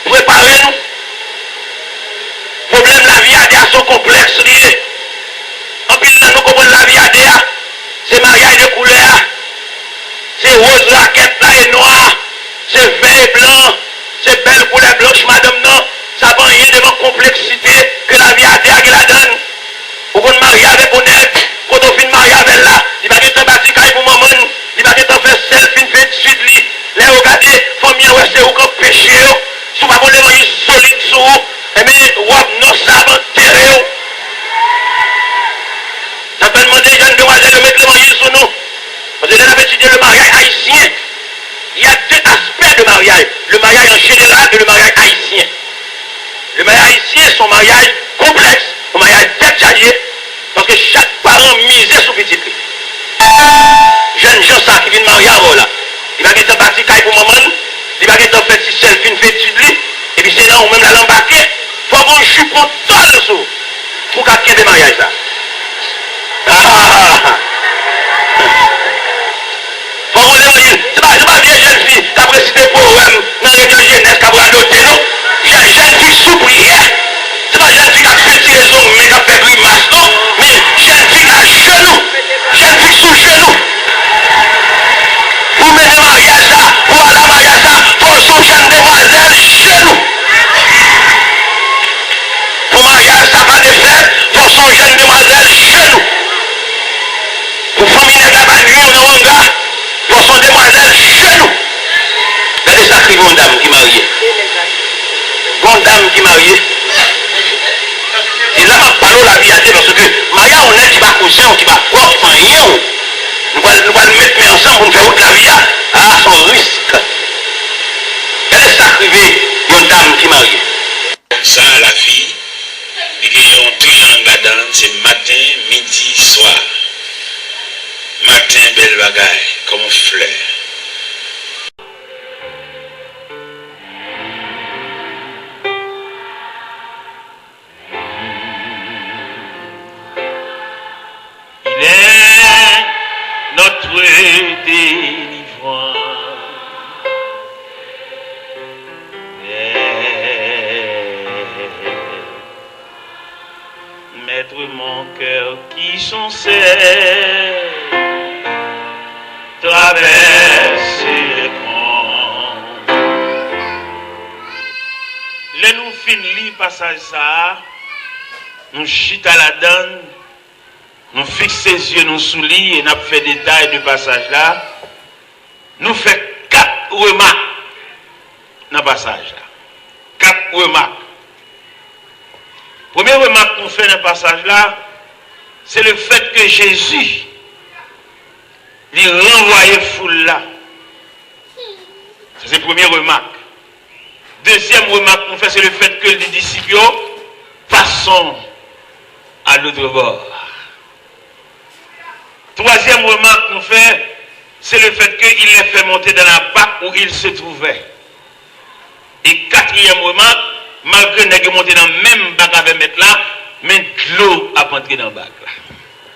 préparez-nous. Problème de la vie à des sont complexes liés. En plus, nous comprenons la vie à des, c'est mariage de le mariage en général et le mariage haïtien. Le mariage haïtien, c'est un mariage complexe, un mariage tête-chargé, parce que chaque parent misait sur petit. Jeune gens ça qui vient marier avant là. Il va être parti pour maman, il va être fait si seul fin fait étude, et puis c'est là où même la l'embarquer, faut qu'on jupon tolle sous pour qu'il y ait des mariages là. Faut qu'on les moyens. C'est pas bien jeune fille, t'as précisé pour dans les régions jeunesse qui a adopté non. Jeune fille s'oubliée. C'est pas jeune fille qui a petit les ongles, mais qui a fait grimace non. Mais jeune fille à genoux. Jeune fille sous genoux. Pour mener mariage là, pour aller à mariage là, pour son jeune demoiselle genoux. Pour mariage ça va de faire, pour son jeune demoiselle genoux. Pour famille de Gabagui ou non gars, pour son demoiselle genoux. Regardez ça, c'est une dame qui mariée. Bonne dame qui mariée. Et là, je parle la vie à Dieu parce que Maria, on est qui va cousin, qui va quoi, qui va rien. Nous allons mettre ensemble pour nous faire la vie à son risque. Regardez ça, c'est une dame qui mariée. Ça, la vie, il y a un triangle là-dedans, c'est matin, midi, soir. Matin, belle bagaille, comme une fleur. Il est notre délivrant. Maître mon cœur qui sont serre. Traverser les grands. Les nous finissons passage ça, nous chita la donne, nous fixons les yeux nous sous lit et nous fait détail du passage là. Nous faisons 4 remarques dans le passage là. 4 remarques. Première remarque qu'on fait dans le passage là, c'est le fait que Jésus il renvoyait foule là. C'est la première remarque. Deuxième remarque qu'on fait, c'est le fait que les disciples passons à l'autre bord. Troisième remarque qu'on fait, c'est le fait qu'il les fait monter dans la barque où ils se trouvaient. Et quatrième remarque, malgré qu'ils monté dans la même barque avec mettre là, mais l'eau a entré dans la barque là.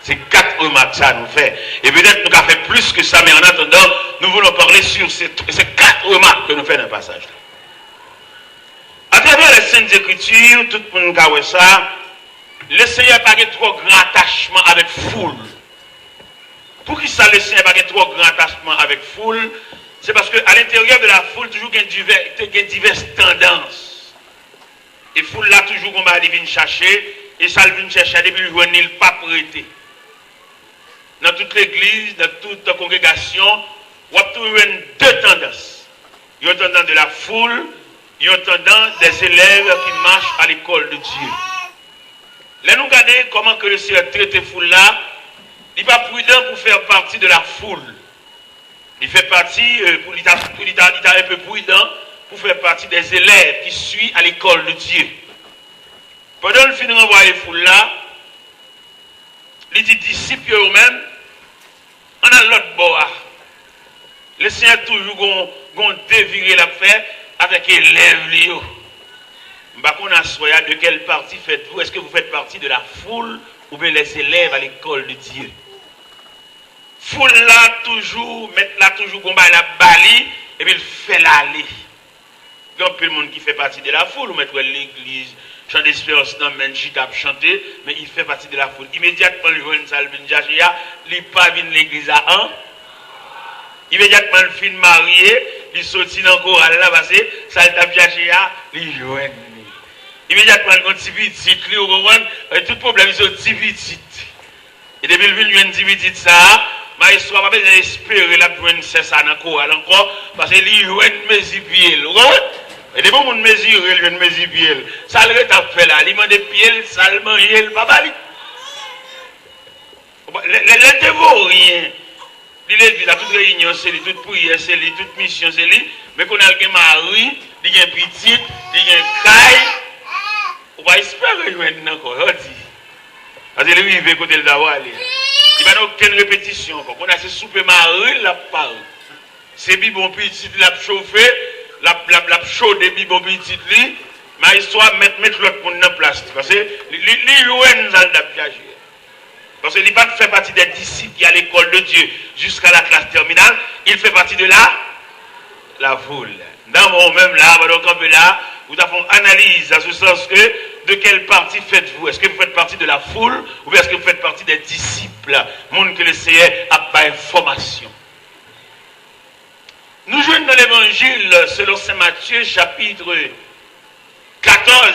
C'est 4 remarques ça nous fait. Et peut-être nous avons fait plus que ça, mais en attendant, nous voulons parler sur ces 4 remarques que nous faisons dans le passage. À travers les Saintes Écritures, tout le monde a ça, le Seigneur n'a pas trop grand attachement avec foule. Pour qui ça, le Seigneur n'a pas trop grand attachement avec foule? C'est parce qu'à l'intérieur de la foule, toujours il y a diverses tendances. Et foule là, toujours, on va venir chercher, et ça vient chercher, depuis le jour, il pas prêté. Dans toute l'église, dans toute la congrégation, on a toujours 2 tendances. Il y a une tendance de la foule, il y a une tendance des élèves qui marchent à l'école de Dieu. Là, nous regardons comment que le Seigneur traite la foule là. Il n'est pas prudent pour faire partie de la foule. Il fait partie, il est un peu prudent pour faire partie des élèves qui suivent à l'école de Dieu. Pendant le fin de renvoyer la foule là, il dit disciples eux-mêmes, on a l'autre bord. Le Seigneur toujours déviré la paix avec les élèves. Je ne sais pas de quelle partie faites-vous. Est-ce que vous faites partie de la foule ou bien les élèves à l'école de Dieu? Foule là toujours, mettre là toujours combat la balie et puis il fait l'aller. Il y a peu de monde qui fait partie de la foule, ou mettre l'église, chant d'espérance dans le chita chanter, mais il fait partie de la foule. Immédiatement, il voit une salle Benjachia, il n'est pas venu l'église à un. Immédiatement, le film marié, il sortit dans le choral là, parce que salle Benjachia, il joue. Immédiatement, il continue de tout problème, il est petit. Et depuis le venu une petit ça, ma histoire pas besoin d'espérer la joindre c'est ça dans le choral encore, parce qu'il y a une mesure. Et des gens mesurent, ils viennent mesurer. Ça le fait là, il m'a des pieds, ça le mange, il pas bali. Les dévorent rien. l'église, à toute réunion, c'est lui, toute prière, c'est lui, toute mission, c'est lui. Mais qu'on a un mari, il y a un petit, il y a un caille. On va espérer maintenant encore. Parce que lui, il veut côté le d'avoir aller. Il n'y a aucune répétition encore. On a ce souper mari, la parole. C'est bibon petit, la chauffé, la chaude des bibon petit, lui. Mais histoire mettre l'autre monde en place. Parce que les loin nous allons d'appliquer. Parce qu'il ne fait partie des disciples qui à l'école de Dieu jusqu'à la classe terminale. Il fait partie de la foule. Dans mon même là, donc là, vous avez une analyse à ce sens que de quelle partie faites-vous? Est-ce que vous faites partie de la foule ou est-ce que vous faites partie des disciples? Monde que le Seigneur a pas information. Nous jouons dans l'évangile selon Saint Matthieu chapitre 14.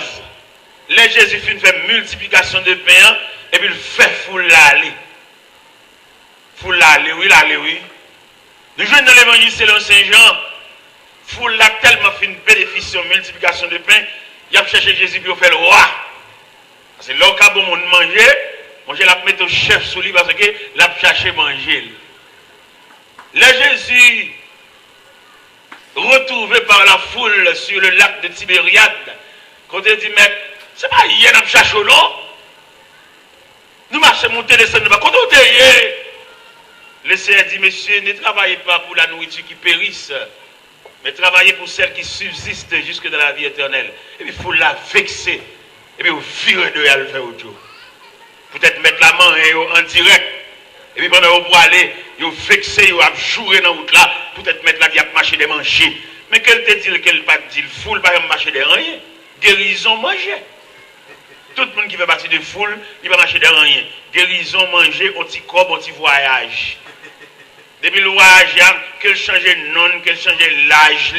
Là Jésus fait multiplication de pain et puis il fait foule l'aller. Foule l'aller, oui. Nous jouons dans l'évangile selon Saint Jean. Foule l'a tellement fait une bénéfice en multiplication de pain, il a cherché Jésus pour faire le roi. Parce que là, quand bon monde manger la mettre au chef sous lui parce que l'a cherché manger. Là, Jésus, retrouvé par la foule sur le lac de Tibériade, quand il dit, mais c'est pas hier, on a cherché l'eau. Nous marchons, monter, descendre, quand on est le Seigneur dit, monsieur, ne travaillez pas pour la nourriture qui périsse, mais travaillez pour celle qui subsiste jusque dans la vie éternelle. Et puis il faut la vexer. Et puis vous virez de elle faire autre chose. Peut-être mettre la main en direct. Et puis pendant que vous aller, vous vexez, vous jouer dans la route là, peut-être mettre la vie à marcher des manger. Mais qu'elle te dit qu'elle pas dit, le foule pas marcher des rien. Guérison manger. Tout le monde qui fait partie de foule, il va marcher des rien. Guérison manger, on petit corps, on petit voyage. Depuis le voyage, qu'elle change de nom, qu'elle change l'âge,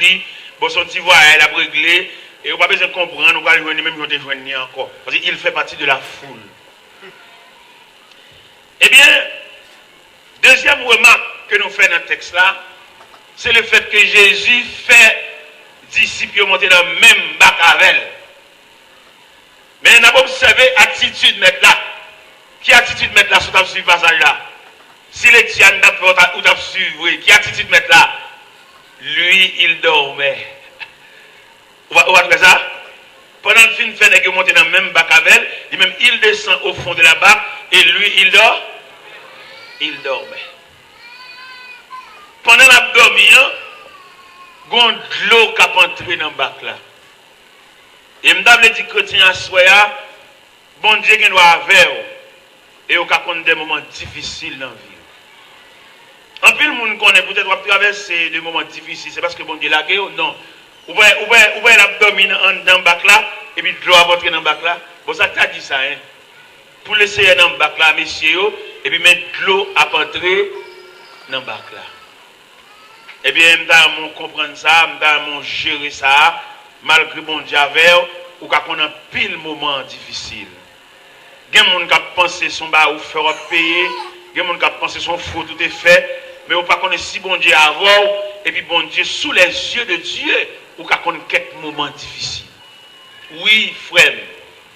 bon, son petit voyage, elle a réglé, et on n'a pas besoin de comprendre, on va le joindre, même si on ne encore. Parce qu'il fait partie de la foule. Eh bien, deuxième remarque que nous faisons dans le texte là, c'est le fait que Jésus fait disciples monter dans le même bac avec elle. Mais on a observé l'attitude mettre là. Qui attitude mettre là sur ce passage là? Si les tiens ou t'as suivi, qui attitude mettre là? Lui, il dormait. On va faire ça? Pendant le film, il monte dans le même bac avec elle, il descend au fond de la bac, et lui, il dort. Il dormait. Pendant l'abdomen, il y a de l'eau qui a entré dans le bac là. Et je me dis que chrétien à soi, bon Dieu qui doit avoir, et au cas qu'on des moments difficiles dans la vie. En plus, le monde connaît peut-être traverser des moments difficiles, c'est parce que bon Dieu l'a guéri ou non. Ou bien l'abdomen dans le bac là, et puis de l'eau a entré dans le bac là. Bon, ça t'a dit ça, hein. Pour laisser dans le bac là, messieurs, et puis mettre de l'eau à entrer dans le bac là. Eh bien, je comprendre ça, je gérer ça, malgré bon Dieu ou quand on a pile moment difficile. Il y a des gens qui pensent son bas ou faire payer, il y a des gens qui pensent son faux tout est fait, mais on ne pas connaître si bon Dieu avant, et puis bon Dieu sous les yeux de Dieu, ou qu'on connaît quelques moments difficiles. Oui, frère,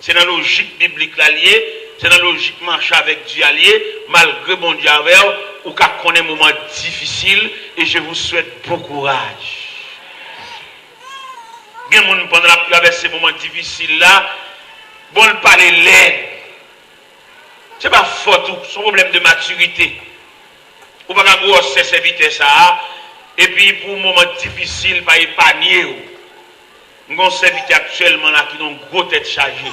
c'est dans la logique biblique alliée, c'est dans la logique marcher avec Dieu allié, malgré bon Dieu avant, ou qu'on connaît moments difficiles, et je vous souhaite bon courage. Il y a des gens pendant la ces moments difficiles là, bon le parler l'aide. Ce n'est pas faute, c'est un problème de maturité. Ou pas qu'un gros serviteur ça, et puis pour un moment difficile, pas épargner. Nous avons un serviteur actuellement là qui a une grosse tête chargée.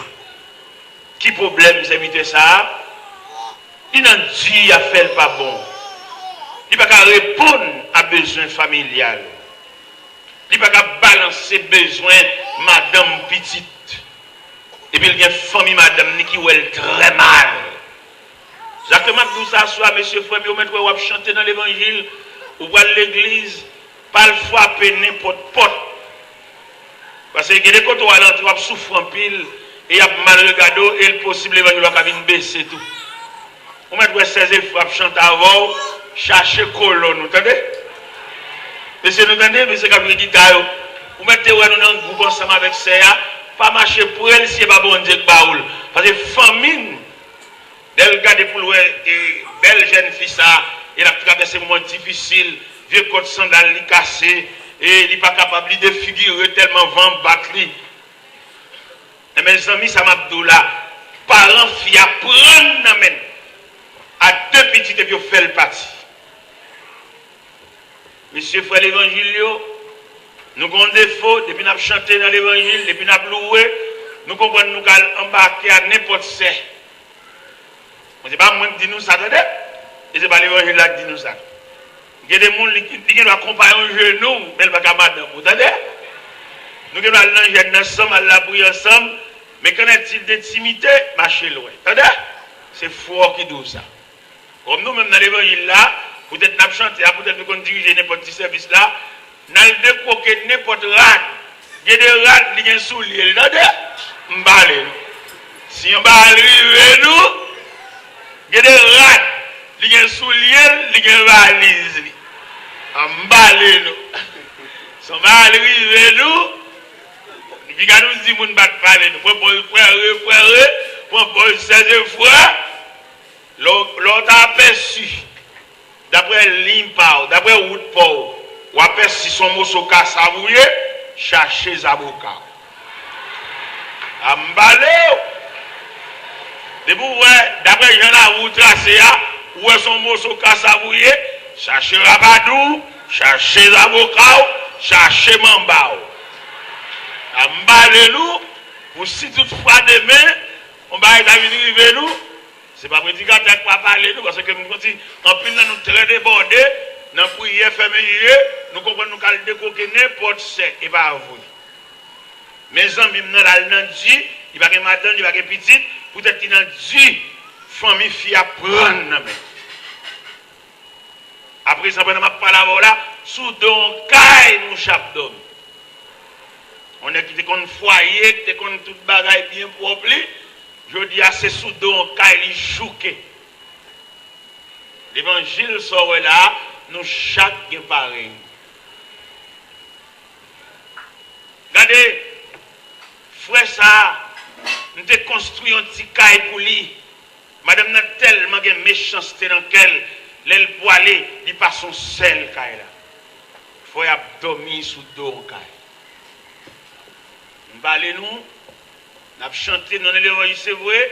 Qui problème serviteur ça? Il n'a dit à faire pas bon. Il n'a pas qu'à répondre à besoin familial. Il n'a pas qu'à balancer besoin madame petite. Et puis il y a une famille madame qui est très mal. Exactement tout ça soit monsieur frère, puis vous avez chanter dans l'évangile, ou à l'église, parfois peiner n'importe. Parce qu'il y a des côtés où vous avez souffert en pile, et il y a mal regardé, et le possible l'évangile va venir baisser tout. Vous mettez 16 frappes chanter avant, chercher colonne, vous entendez? Monsieur, nous entendez, monsieur Gabriel Guitare, vous mettez nous dans un groupe ensemble avec ça, pas marcher pour elle si elle pas bon Dieu baoul. Parce que famine, elle regarde pour le belle jeune fille ça, il a traversé un moment difficile, vieux côte sandal li cassé, et il n'est pas capable de défigurer tellement vent battre lui. Et mes amis, ça m'a dit là, parents, filles, prendre à deux petits et puis faire le parti. Monsieur frère l'évangile, nous avons des défauts, depuis nous avons chanté dans l'évangile, depuis nous avons loué, nous comprenons nous allons embarquer à n'importe quoi. Ce n'est pas moi qui dis nous ça, et ce n'est pas l'évangile qui dit nous ça. Il y a des gens qui doivent accompagner un genou, mais ils ne peuvent pas madame. Vous entendez? Nous devons aller ensemble, aller la prier ensemble, mais qu'en est-il d'intimité? Marcher loin. Entendez? C'est fort qui dit ça. Comme nous-mêmes dans l'évangile là, peut-être nous chanter, peut-être nous diriger n'importe quel service là, nous allons décoquer n'importe rad. Il y a des rades qui sont sous l'île. M'balé. Si on va arriver nous, il y a des rades qui sont sous l'île, qui sont valise. M'balé nous. Si on va arriver nous, nous disons que nous ne pas parler. Nous pouvons pour 16 fois. L'autre a aperçu, d'après l'Impao, d'après Woodpao, ou aperçu son mot sur cas savouillé, chercher les avocats. Ambalé, d'après Jean Wood tracé, où est son mot sur cas savouillé, chercher Rabadou, chercher les avocats, chercher Mambao. Ambalé nous, pour si toutefois demain, on va arriver nous. Ce n'est pas prédicateur qui va parler, parce que nous continuons, en plus, nous très débordés, nous prions, fermer, nous comprenons nous allons décoquer n'importe ce et pas avouer. Mes amis, nous allons dire, il va y avoir madame, il va y avoir petite, peut-être qu'il y a dit, famille, fille à prendre. Après, ça va nous parler là, sous don, caille, nous chape d'homme. On est qui est foyer, qui est toute bagaille bien propre. Je dis à ces sous-dons, quand il joué. L'évangile sort là, nous chaque pareil. Regardez, frère, ça, nous avons construit un petit caille pour lui. Madame n'a tellement de méchanceté dans laquelle l'aile poilée, il passe son sel caille là. Il faut dormir sous dos caille. Nous parlons. Nous avons chanté dans l'évangile, c'est vrai,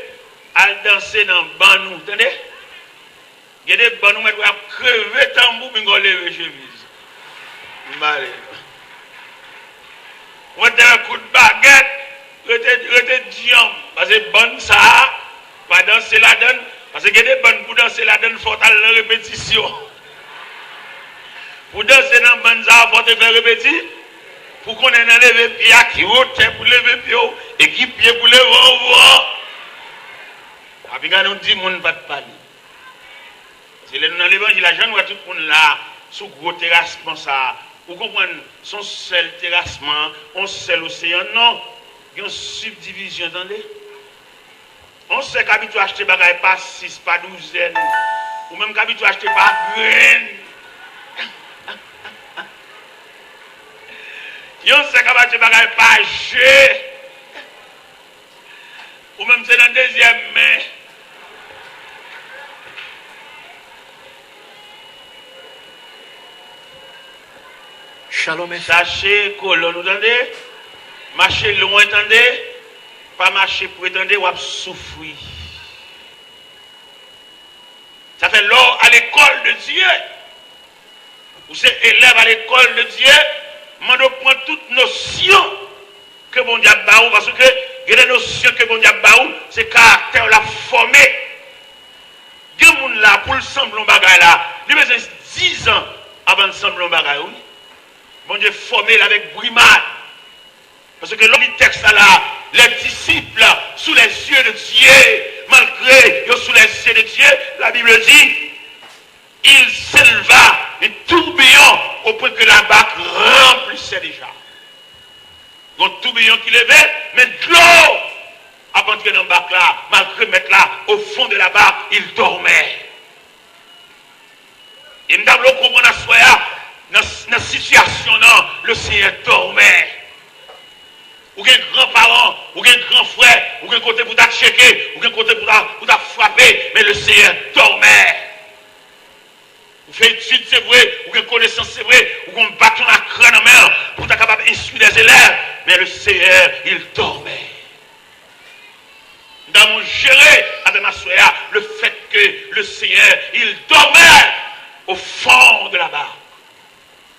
à danser dans le banc, nous entendez? Il y a des bancs, nous avons crevé tambour, mais nous avons levé chemise. On a un coup de baguette, rete diam, parce que bonne ça, pas danser la donne, parce qu'il y a des bonnes pour danser la donne, il faut aller en répétition. Pour danser dans le bonne ça, il faut faire répétition. Pour qu'on ait levé pied qui route pour lever pied et qui pied pour lever au vent. Après, quand on dit, on ne va pas parler. C'est dans l'évangile, la jeune voit tout le monde là, sous gros terrassement, ça. Vous comprenez, son seul terrassement, on seul océan. Non, il y a une subdivision, attendez. On sait qu'habitude à acheter bagaille pas 6, pas 12, ou même qu'habitude à acheter pas graine. Yon sait qu'à battre bagaille pas jeu. Ou même c'est dans le deuxième main. Shalom. Sachez colon, vous entendez? Marcher loin, entendez? Pas marcher pour entendre, ou souffrir. Ça fait l'or à l'école de Dieu. Vous êtes élève à l'école de Dieu. Je prends toute notion que mon Dieu a parce que il y a des notions que mon Dieu a c'est caractère la formé. Il y a des gens là pour le semblant bagaille là. Il y a 10 ans avant de semblant bagaille. Mon Dieu formé avec brimade. Parce que dans le texte là, les disciples sous les yeux de Dieu, malgré sous les yeux de Dieu, la Bible dit, il s'éleva un tourbillon au point que la barque remplissait déjà. Un tourbillon qui levait, mais de l'eau, avant d'entrer dans la barque là, malgré mettre là, au fond de la barque, il dormait. Et nous avons compris dans la situation, le Seigneur dormait. Ou un grand-parent, ou un grand frère, ou un côté pour t'acheter, ou un côté pour t'afrapper, mais le Seigneur dormait. c'est vrai, ou une connaissance c'est vrai, ou qu'on bâton à crâne en mer pour être capable d'instruire des élèves. Mais le Seigneur, il dormait. Nous avons géré avec ma soeur le fait que le Seigneur, il dormait au fond de la barque.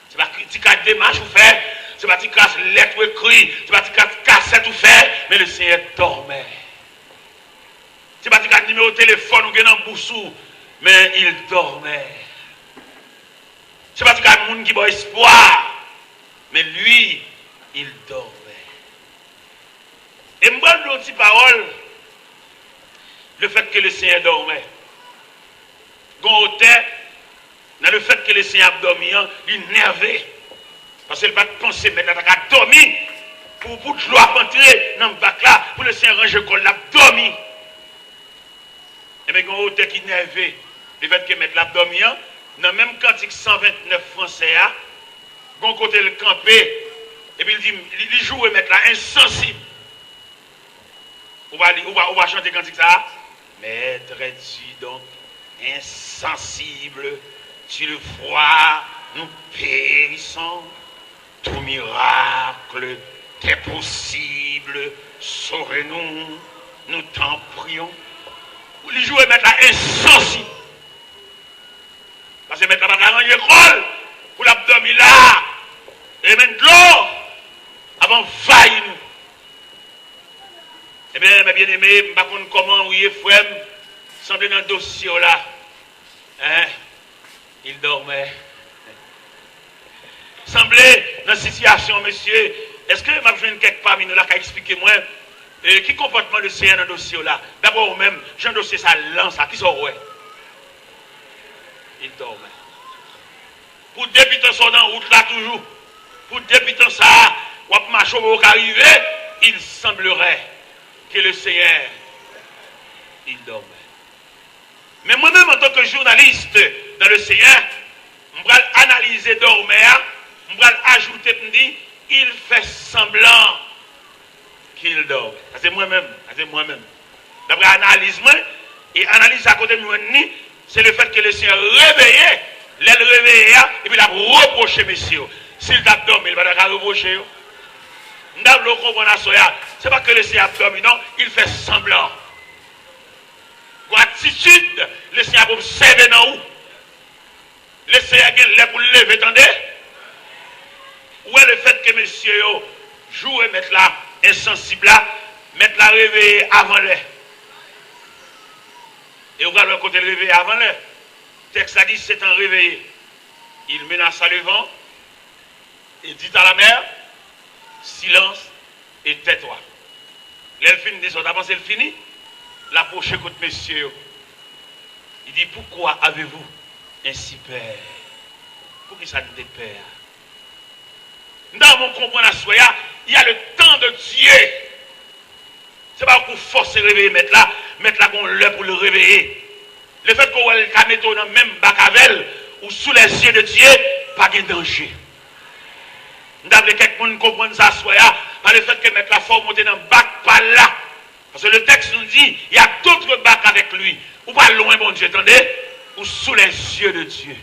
C'est pas critique à démarche ou fait, c'est pas critique à lettre ou écrit, c'est pas critique à cassette ou fait, mais le Seigneur dormait. C'est pas critique à numéro de téléphone ou gain en boussou, mais il dormait. C'est pas critique à monde qui a espoir, mais lui, il dormait. Et moi, je dis une parole, le fait que le Seigneur dormait. Dans le fait que le Seigneur a dormi, il est nerveux. Parce qu'il va penser, mais il a dormi pour que l'eau a entré dans le bac là, pour le Seigneur ranger le col, il a dormi. Et bien, il y a un auteur qui est nerveux. Le fait que mettre l'a dormi, dans le même cantique 129 français, il y a un côté le campé, et puis il dit, il joue et mettre là insensible. On va chanter cantique ça. Maître, es-tu donc insensible? Tu le vois, nous périssons. Tout miracle t'est possible. Sauve-nous, nous t'en prions. Vous les jouez mettre là insensible. Parce que mettre là dans l'école, pour l'abdomen là, et mettre de l'eau, avant vaille nous. Eh bien, mes bien-aimés, je ne sais pas comment oui, frère, semblait dans le dossier là. Hein? Il dormait. Semblait dans la situation, monsieur. Est-ce que je vais quelque part, nous là, expliquer-moi, qui comportement de Seigneur dans le dossier là? D'abord, même, j'ai un dossier, ça lance, qui sont ouais? Il dormait. Pour débuter son en route là, toujours, pour débuter ça, ou à marcher au arriver, il semblerait que le Seigneur, il dormait. Mais moi-même, en tant que journaliste dans le Seigneur, je vais analyser dormir, je vais ajouter, je dis, il fait semblant qu'il dort. C'est moi-même, D'après analyse, et analyse à côté de moi, c'est le fait que le Seigneur réveillait, l'aile réveillait, et puis il a reproché, messieurs. S'il t'a dormi, il va pas reprocher. C'est pas que le Seigneur a dormi, non, il fait semblant. Attitude, le Seigneur pour observer dans où? Le Seigneur est pour le lever, attendez? Où est le fait que monsieur joue et mettre là insensible là, mettre la réveiller avant l'heure? Et on va le côté réveiller avant l'heure. Le texte a dit c'est un réveillé. Il menace le vent et dit à la mer, silence et tais-toi. L'elfine dit, d'abord c'est fini. La poche écoute messieurs. Il dit, pourquoi avez-vous ainsi peur? Pour qui ça nous dépère? Dans mon comprendre à soi, il y a le temps de Dieu. C'est pas pour forcer réveiller, mettre là qu'on l'heure pour le réveiller. Le fait qu'on va le mettre dans le même bacavel ou sous les yeux de Dieu, pas de danger. Nous avons quelqu'un comprendre ça soi, par le fait que mettre la forme monter dans le bac, pas là. Parce que le texte nous dit, il y a d'autres bacs avec lui. Ou pas loin, mon Dieu, attendez, ou sous les yeux de Dieu.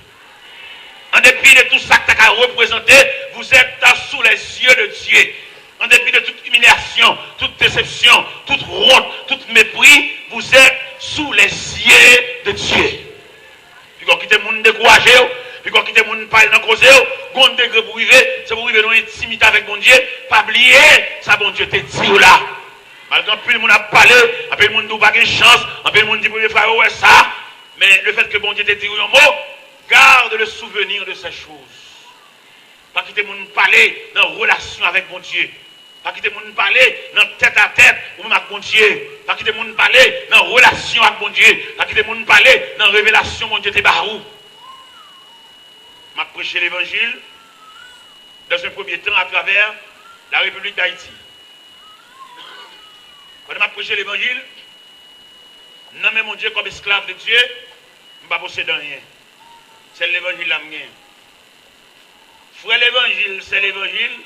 En dépit de tout ça que tu as représenté, vous êtes sous les yeux de Dieu. En dépit de toute humiliation, toute déception, toute honte, tout mépris, vous êtes sous les yeux de Dieu. Puis quand quitte le monde découragé, puis quand quitte le monde parle dans le cause, quand degré pour arriver, c'est pour arriver dans l'intimité avec mon Dieu, pas oublier, ça bon Dieu te dit là. Malgré que le monde a parlé, après le monde n'a pas de chance, après le monde dit pour les frères, ouais ça, mais le fait que bon Dieu te dit un mot, garde le souvenir de ces choses. Pas quitter le monde parler dans la relation avec mon Dieu. Pas quitter le monde parler dans tête à tête ou même avec mon Dieu. Pas quitter le monde parler dans relation avec mon Dieu. Pas quitter le monde parler dans révélation mon Dieu te barou. M'a prêché l'évangile dans un premier temps à travers la République d'Haïti. Quand m'a prêché l'évangile, nommer mon Dieu comme esclave de Dieu, je ne vais pas posséder rien. C'est l'évangile la mienne. Frère l'évangile, c'est l'évangile.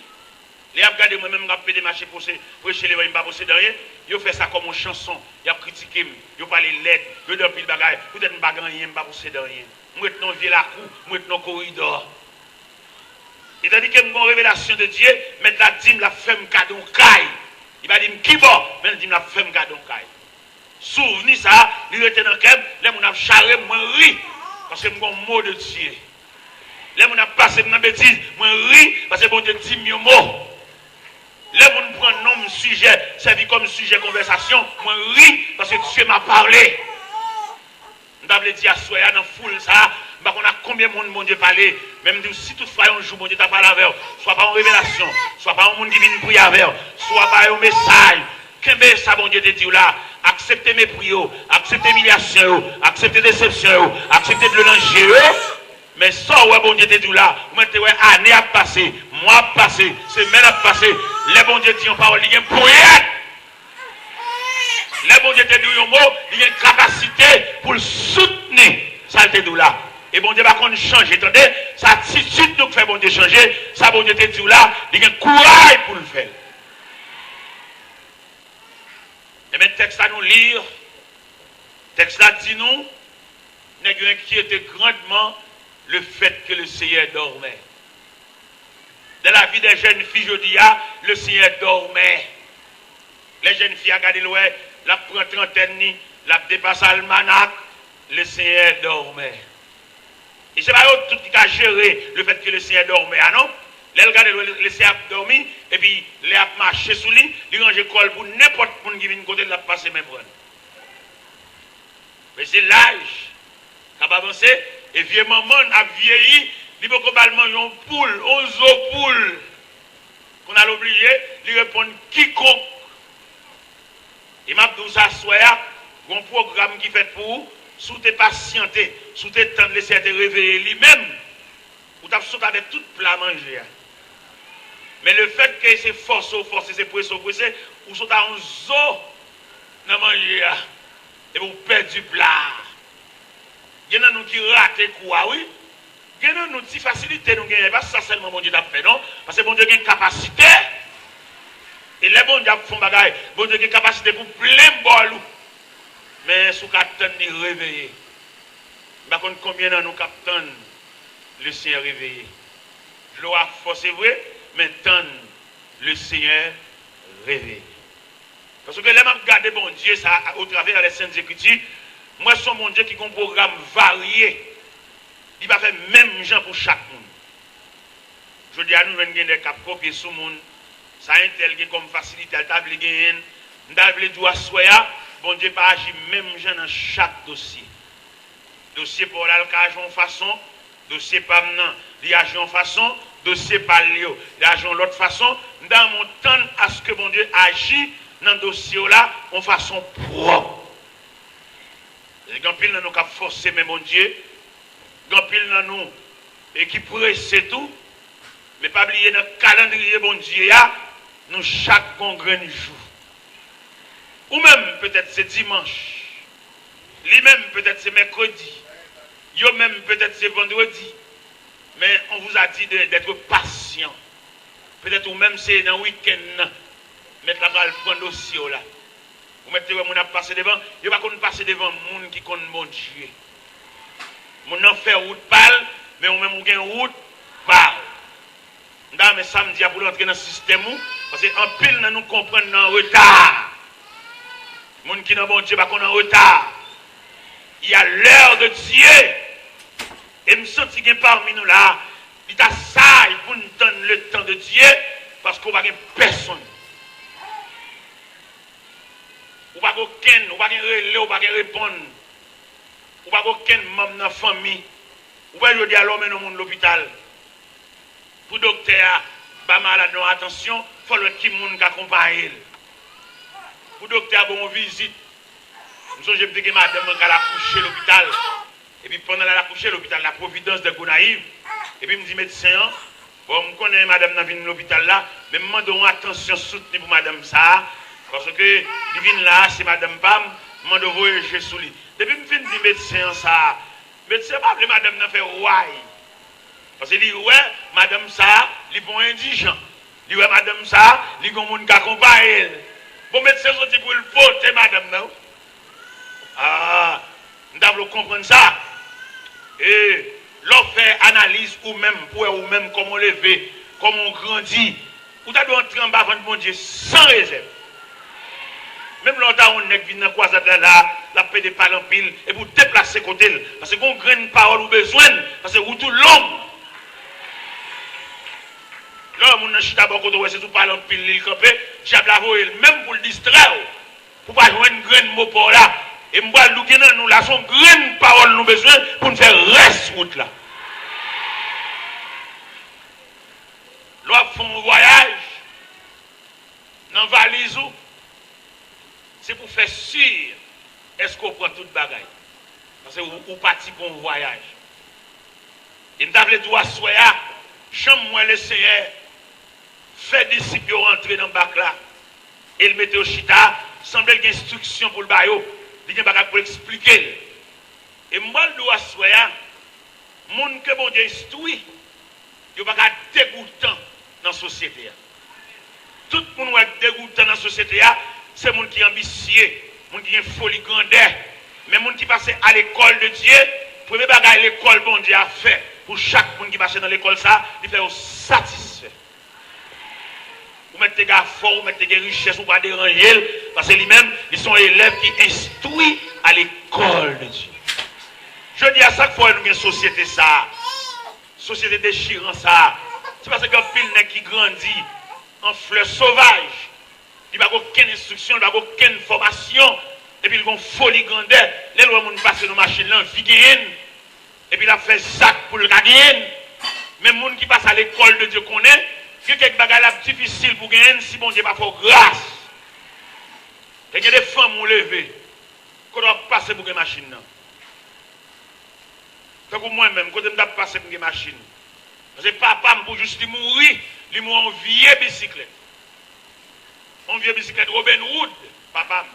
Les a regardé moi-même, a pédé marché pour prêcher les voix, pas posséder rien. Ils fait ça comme une chanson. Ils a critiqué, ils ont parlé l'aide, ils ont pile bagaille. Peut-être pas rien, pas posséder rien. Moi, je suis la cour, moi, je suis dans le corridor. Et tandis que j'ai une révélation de Dieu, maintenant, la dîme, la femme cadeau caille. Il va dire, qui bon, mais la dîme, la femme cadeau caille. Souvenez ça, il était dans le cœur, les gens ont charré, moi, ri, parce que j'ai un mot de Dieu. Les gens ont passé dans la bêtise, moi, ri, parce que bon Dieu dit, mieux mot. Les gens prennent nom sujet, servi comme sujet de conversation, moi, ri, parce que Dieu m'a parlé. Je vais dire à soi, dans la foule, ça, on a combien de monde, mon Dieu, parlé. Même si toutefois un jour, mon Dieu, t'a parlé avec, soit pas en révélation, soit pas un monde qui vient prier avec, soit pas un message. Qu'est-ce ça, mon Dieu, te dit là? Acceptez mes prières, acceptez l'humiliation, acceptez déception, acceptez de le langer. Mais ça, ouais, bon Dieu, te dit là, vous mettez, ouais, année à passer, mois à passer, semaine à passer, les bon Dieu disent en parole, il y a pour rien. Les bon Dieu te dit un mot, il y a une capacité pour le soutenir, ça te dit là. Et bon Dieu va qu'on change, attendez, sa attitude nous fait bon Dieu changer, ça bon Dieu te dit là, il y a un courage pour le faire. Et maintenant, texte à nous lire, texte là dit nous, nous avons inquiété grandement le fait que le Seigneur dormait. Dans la vie des jeunes filles, je dis, le Seigneur dormait. Les jeunes filles, regardez loin, la prend trentaine, la dépasse almanach, le Seigneur dormait. Et c'est pas eux tout qui a géré le fait que le Seigneur dormait, ah non? Les regardez le Seigneur dormir, et puis les a marché sous lui, il range col pour n'importe qui vient côté de la passer même prendre. Mais c'est l'âge qui a avancé, et vieux maman a vieilli, il peut globalement une poule, 11 poules, qu'on a oublié, il répond quiconque. Et m'a dit ça soir, un programme qui fait pour sous tes patienter, sous tes temps de laisser te réveiller lui-même, ou t'as sauté avec toute plat manger. Mais le fait que c'est force, c'est pressé, ou sauter en zoo dans manger, et vous perdez du plat. Il y en a nous qui ratent quoi, oui. Il y en a nous qui facilité, nous gagnons pas ça seulement mon Dieu t'a fait, non? Parce que mon Dieu a une capacité. Et les bons diables font bagaille, bon Dieu a une capacité pour plein bol. Mais sous capitaine ni réveillé. Par contre, combien de nous capitaine le Seigneur réveillé? L'eau a force, c'est vrai, mais tant le Seigneur réveillé. Parce que les gens regardent bon Dieu ça au travers des Saintes Écritures. Moi, c'est mon Dieu qui a un programme varié. Il va faire même gens pour chaque monde. Je dis à nous, nous avons des cap copier sous le monde. Ça a un tel comme facilité, elle t'a obligé, d'abler du soya, bon Dieu pas agir même gens dans chaque dossier. Dossier pour l'alcage en façon, dossier pas maintenant, il agit en façon, dossier pas léo, il agit en l'autre façon, dans mon temps à ce que bon Dieu agit dans le dossier là en façon propre. Et quand pile dans nous cap forcer mais mon Dieu, quand pile dans nous et qui presse tout, mais pas oublier dans le calendrier bon Dieu nous chaque congrès jour. Ou même peut-être c'est dimanche. Lui-même peut-être c'est mercredi. Yo même peut-être c'est vendredi. Mais on vous a dit d'être patient. Peut-être ou même c'est dans le week-end. Mettre la balle prendre dossier là. Vous mettez mon a passé devant. Il va pas passer devant monde qui connaît mon Dieu. Mon en fait route pâle, mais on même ou gain route pâle. Mais samedi pour entrer dans le système parce qu'en pile nous comprenons dans retard. Les gens qui n'ont bon Dieu pas qu'on en retard. Il y a l'heure de Dieu. Et me sens qu'il y a parmi nous là, il a ça pour nous donner le temps de Dieu parce qu'on va pas personne. Ou pas aucun, ou pas relais, ou pas répondre. Ou pas aucun membre de la famille. Ou pas dire à l'homme dans le monde de l'hôpital. Pour le docteur, pas malade, non, attention, il faut que le monde accompagne. Pour le docteur, bon visite. Nous avons dit que madame a accouché à l'hôpital. Et puis pendant la coucher à l'hôpital, la Providence de Gonaïve. Et puis il me dit, médecin, bon, je connais madame dans l'hôpital là, mais je me demande attention soutenue pour madame ça. Parce que divine là, c'est madame Pam, je me demande voyager sous lui. Depuis que je me dis médecin ça, médecin pas appelé madame n'a fait ouais. Parce que dit ouais, madame ça, il est bon indigent. Li ouais madame ça, li gon moun qui accompagne. Bon médecin sorti pour le voter madame non. Ah, nous devons comprendre ça. Et l'on fait analyse ou même pour ou même comment on lever, comment on grandit. Ou t'as dû entrer en bas avant mon Dieu sans réserve. Même longtemps on est venu dans quoi ça là, la paix de parler en pile et pour déplacer côté parce qu'on graine parole ou besoin parce que ou tout long. Là mon chita bon côté c'est tout parler en pile il campé, diable la voyer même pour le distraire pour pas jouer une graine mot pour là et m'bois louquer dans nous là son graine parole nous besoin pour nous faire reste route là. Là font un voyage dans valise c'est pour faire sûr est-ce qu'on prend toute bagaille parce que ou parti pour un voyage et m'table droit soya chambre moi le Seigneur fait disciples rentrer dans le bac là et le mettait au chita semble qu'il y a une instruction pour le bayo il y a bagage pour expliquer et moi le droit soya monde que bon Dieu instruit il y a pas dégoûtant dans la société tout le monde est dégoûtant dans la société c'est monde qui est ambitieux, monde qui a une folie grandeur, mais monde qui passe à l'école de Dieu, premier bagage l'école bon Dieu a fait pour chaque monde qui passe dans l'école ça, il fait satisfait. Vous mettez des gars forts, vous mettez des richesses, vous pas déranger parce que lui-même ils sont élèves qui instruits à l'école de Dieu. Je dis à chaque fois nous avons une société ça, société déchirant ça. C'est parce qu'un pile qui grandit en fleurs sauvages. Il n'y a aucune instruction, il n'y a aucune formation. Et puis, ils vont folie grandeur. Les lois vont passer dans la machine, là, vie gagne. Et puis, il a fait sac pour le gagner. Même les gens qui passent à l'école de Dieu connaît, il y a quelques bagages difficiles pour gagner si bon Dieu n'a pas fait grâce. Il y a des femmes qui ont levé. Quand on va passer pour une machine. Donc, moi-même, quand je vais passer pour une machine. Parce que papa, pour juste mourir, il m'a en vieille bicyclette. On vient bicyclette Robin Hood, papa.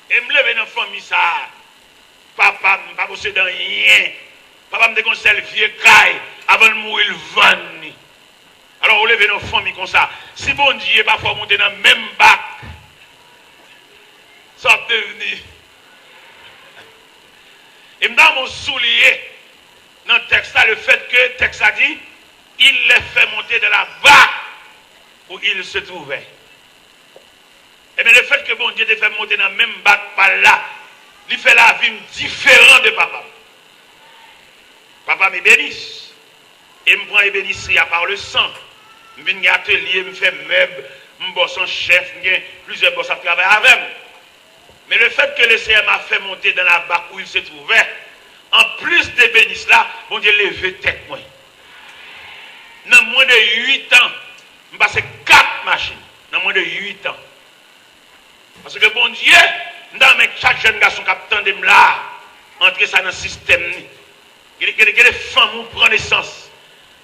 Et me lever dans la famille ça. Papa, je ne pas posséder rien. Papa me déconseille le vieux caille avant de mourir le vent. Alors on lève dans la famille comme ça. Si bon Dieu parfois monter dans le même bac, ça va devenir. Et dans mon soulier, dans le texte, le fait que le texte a dit, il les fait monter dans la bac où il se trouvait. Et bien le fait que bon Dieu te fait monter dans le même bac par là, il fait la vie différente de papa. Papa me bénisse. Et me prend et bénisse par le sang. Je viens dans l'atelier, je fais meubles, je bosse en chef, je plusieurs bosses à travailler avec. Mais le fait que le Seigneur m'a fait monter dans la bac où il se trouvait, en plus de bénisse là, bon Dieu levé tête moi. Dans moins de 8 ans, je passe 4 machines. Dans moins de 8 ans. Parce que bon Dieu, chaque jeune garçon qui attend de là, entrer ça dans le système. Il y a des femmes qui prennent naissance.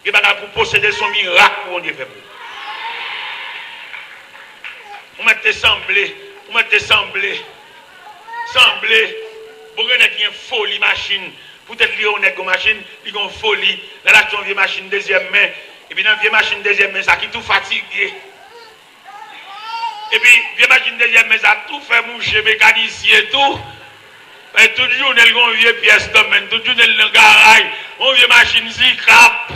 Il y a des pour posséder son miracle pour Dieu fait. Vous mettez semblé, pour que qui une folie machine, peut-être qu'il y a une machine, il y a une folie, dans la vieille machine deuxième main, et puis dans la vieille machine deuxième main, ça qui tout fatigué. Et puis, vieille machine deuxième main, ça tout fait moucher, mécanicien et tout. Et toujours, il y a une vieille pièce d'homme, toujours dans le garage, une vieille machine zicap.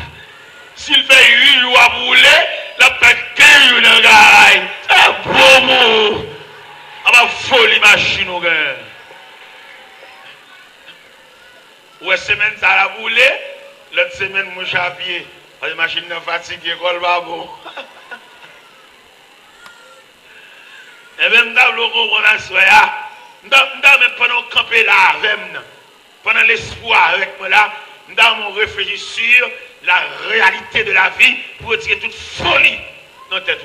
S'il fait 8 jours à rouler, il fait 15 jours dans le garage. C'est beau mot. On va folie machine au gars. Ouais, semaine ça a roulé, l'autre semaine mon chapier. La machine est fatiguée, quoi le bon. Et même dans le on a soya, pendant camper là avec pendant l'espoir avec moi là, nous mon réfléchir sur la réalité de la vie pour retirer toute folie dans tête.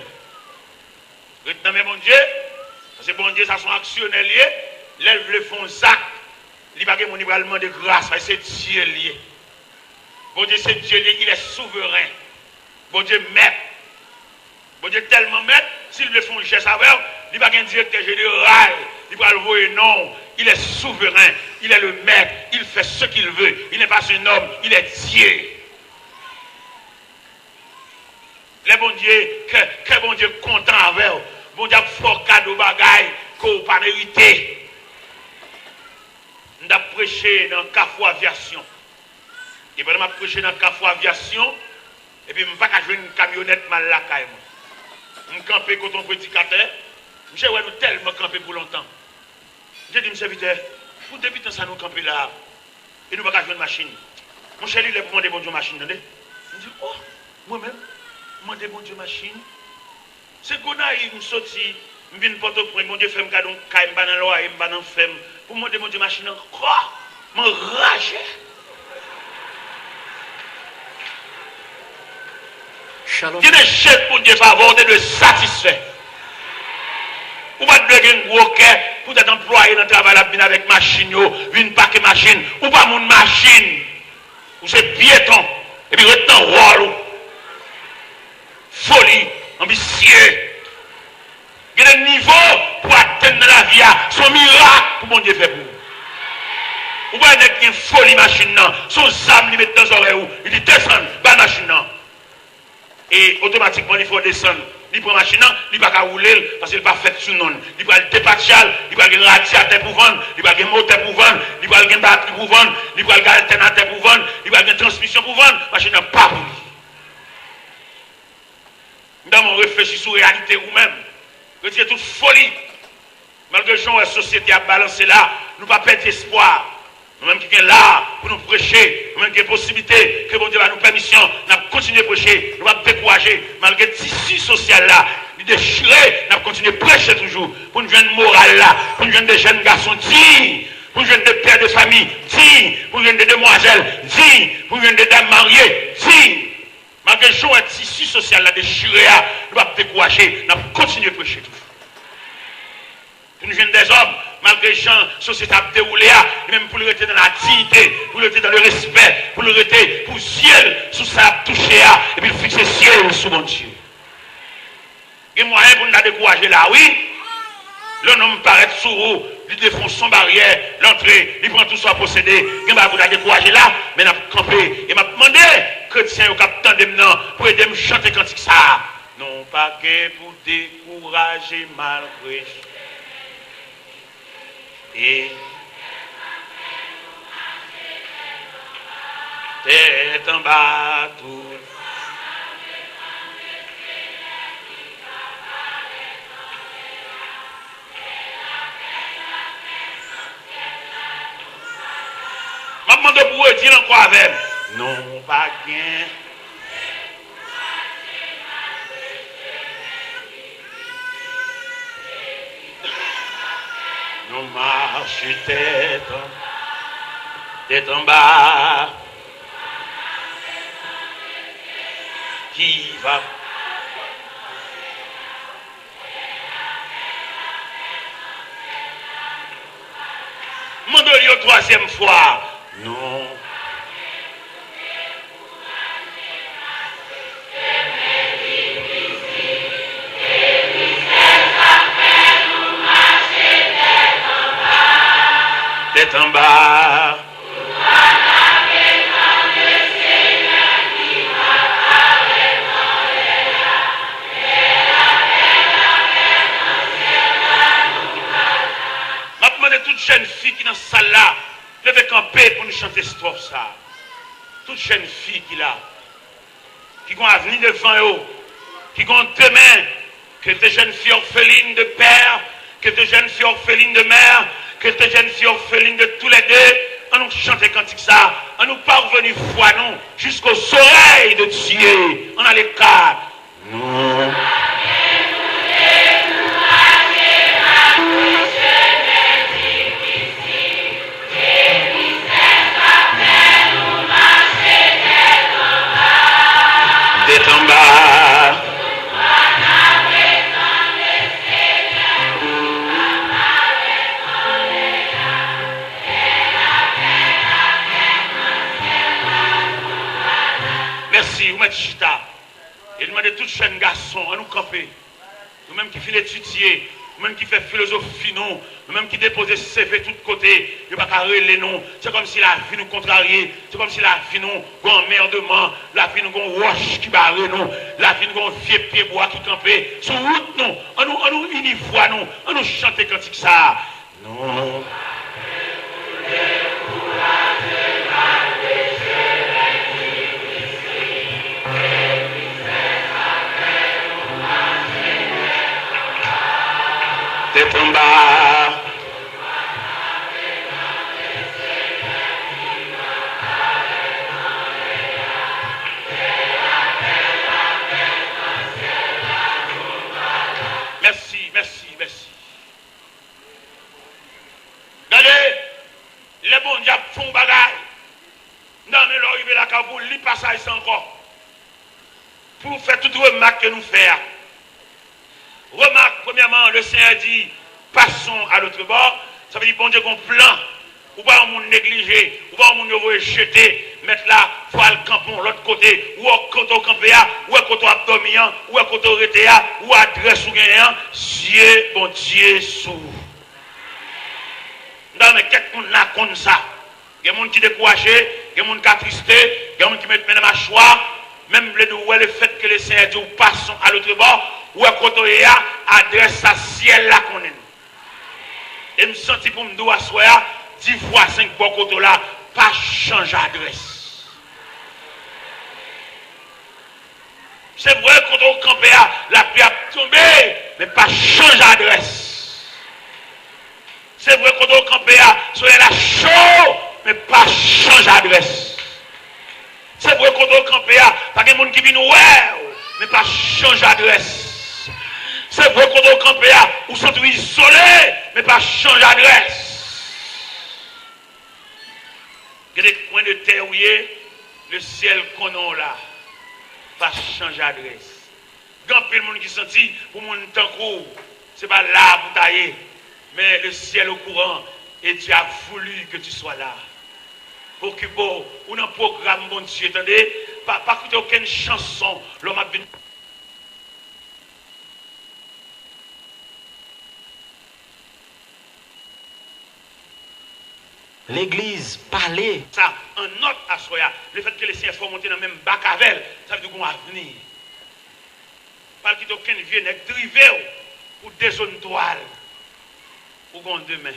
Retenez mais mon Dieu, parce que bon Dieu ça sont actionnels liés, lève le fond sac, il va mon libéralement de grâce, c'est Dieu lié. Bon Dieu c'est Dieu lié, il est souverain. Bon Dieu maître. Bon Dieu tellement maître, s'il le font geste avec, il va un directeur général, il va le voir non, il est souverain, il est le maître, il fait ce qu'il veut, il n'est pas un homme, il est Dieu. Les bon Dieu, que bon Dieu content avec vous. Bon Dieu, fort cadeau bagaille qu'on pas mérité. Nous avons prêché dans Carrefour Aviation. Et pendant que je prêché dans Carrefour Aviation, et puis je ne vais pas jouer une camionnette mal la caille. Je suis campé quand on prédicateur. Je vais nous tellement campé pour longtemps. J'ai dit, monsieur serviteur, pour débuter ça, nous camper là. Et nous ne pouvons pas jouer une machine. Mon chéri, il a demandé bon Dieu machine. Je dis, oh, moi-même, demandé bon Dieu machine. C'est qu'on a eu une sortie, je viens de Port-au-Prince, mon Dieu fait me garder un caille, je vais loyer, je vais faire. Pour demander bon Dieu machine encore. Je m'enrage. Shalom. Il y a des chefs pour Dieu favor de satisfaire. Ou pas de un gros cœur pour être employé dans le travail avec machine, une paquet machine, ou pas mon machine, ou c'est piéton, et puis retenant rôle, folie, ambitieux. Il y a des niveaux pour atteindre la vie, son miracle pour mon Dieu fait pour vous. Ou pas une folie machine, son âme, il met dans les oreilles, il dit descend, bas machine. Et automatiquement, il faut descendre. Il prend la machine, il ne va pas rouler parce qu'il n'est pas fait sous non. Il va le dépatchal, il va le radiateur pour vendre, il va le moteur pour vendre, il va le batterie pour vendre, il va le alternateur pour vendre, il va le transmission pour vendre. La machine n'a pas pour lui. Nous avons réfléchi sur la réalité nous-mêmes. Retirez toute folie. Malgré que la société a balancé là, nous ne pas perdre espoir. Nous-mêmes qui sommes là pour nous prêcher, nous-mêmes qui avons possibilité, que bon Dieu va nous permission, nous allons continuer à prêcher, nous allons décourager, malgré le tissu social là, il déchiré, nous allons continuer à prêcher toujours, pour nous jeunes morale là, pour nous jeunes des jeunes garçons dignes, pour nous jeunes des pères de famille dignes, pour nous jeunes des demoiselles dignes, pour nous jeunes des dames mariées dignes. Malgré le tissu social là déchiré, nous allons décourager, nous allons continuer à prêcher toujours. Pour nous jeunes des hommes, malgré les gens, la société a déroulé, même pour le rester dans la dignité, pour le rester dans le respect, pour le rester pour le ciel, sous ça touché, et puis fixer le ciel sous mon Dieu. Il y a moyen pour nous décourager là, oui. L'homme me paraît sous vous, il défonce son barrière, l'entrée, il prend tout ça possédé, il m'a pour nous décourager là, mais il a campé, et m'a demandé, chrétien au capitaine de maintenant, pour aider à me chanter cantique ça. Non pas que pour décourager malgré. Et tête en bas tout. Maman de pour dire encore avec. Non pas gain. Non marche tête en bas. Qui va? Mon Dieu, troisième fois. Non. Tête en bas. M'a demandé toute jeune fille qui est dans cette salle là, levez camper pour nous chanter ce strophe ça. Toute jeune fille qui là, qui ont avenir devant eux, qui ont demain, que des jeunes filles orphelines de père, que des jeunes filles orphelines de mère, que des jeunes filles orphelines de tous les deux, on nous chante cantique ça, on nous parvenu foi nous jusqu'aux oreilles de Dieu. On a les cas. Non. Tête en bas. Merci, vous mettez chita. Et demandez tout jeune garçon à nous camper. Nous-mêmes qui finissons d'étudier, même qui fait philosophie, non, même qui dépose CV de tous côtés, il n'y a pas qu'à relayer, non. C'est comme si la vie nous contrariait, c'est comme si la vie nous emmerdement, la vie nous roche qui barre, non, la vie nous vieux pied bois qui campait, sur route, non, on nous univoie, non, on nous chante cantique ça. Non. Tête en bas. Merci, merci, merci. Regardez, les bons diables font bagaille. Non, mais leur arrivé la Kaboul, li passage encore. Pour faire toute remarque que nous faisons. Remarque, premièrement, le Seigneur dit, passons à l'autre bord. Ça veut dire, bon Dieu, qu'on plan. Ou pas on négliger, ou pas on rejeter, mettre là, faut le campon, l'autre côté, ou à côté campé, ou à côté abdominant, ou à côté rété, ou à adresse ou gagnant, Dieu, bon Dieu, sous. Non, mais quelqu'un n'a comme ça. Il y a des gens qui découragés, il y a des gens qui attristés, il y a des gens qui mettent même à choix, même le fait que les Seigneur dit, passons à l'autre bord, ou à côté, adresse à ciel là qu'on est. Et me senti pour me dire à soi, 10 fois 5 fois côté là, pas changer d'adresse. C'est vrai que quand on campe, la pluie a tombé, mais pas changer d'adresse. C'est vrai que quand on campe, soyez la chaud, mais pas changer d'adresse. C'est vrai que quand on campe, pas de monde qui vient nous mais pas changer d'adresse. C'est vrai qu'on doit camper ou sont isolés, mais pas changer d'adresse. Il y a des coins de terre où le ciel qu'on a là, pas changer d'adresse. Quand il y a des gens qui sont dit, pour mon temps court, ce n'est pas là pour tailler, mais le ciel au courant, et Dieu a voulu que tu sois là. Pour que bon, ou dans le programme, bon Dieu, attendez, pas écouter aucune chanson, l'homme a venu. L'église parlait. Ça, en note à Soya, le fait que les Seigneurs soient montés dans le même bac avec, ça veut dire qu'on va venir. Pas qu'il y ait aucun vieux nègre drivé pour des zones toiles. Ou qu'on demain.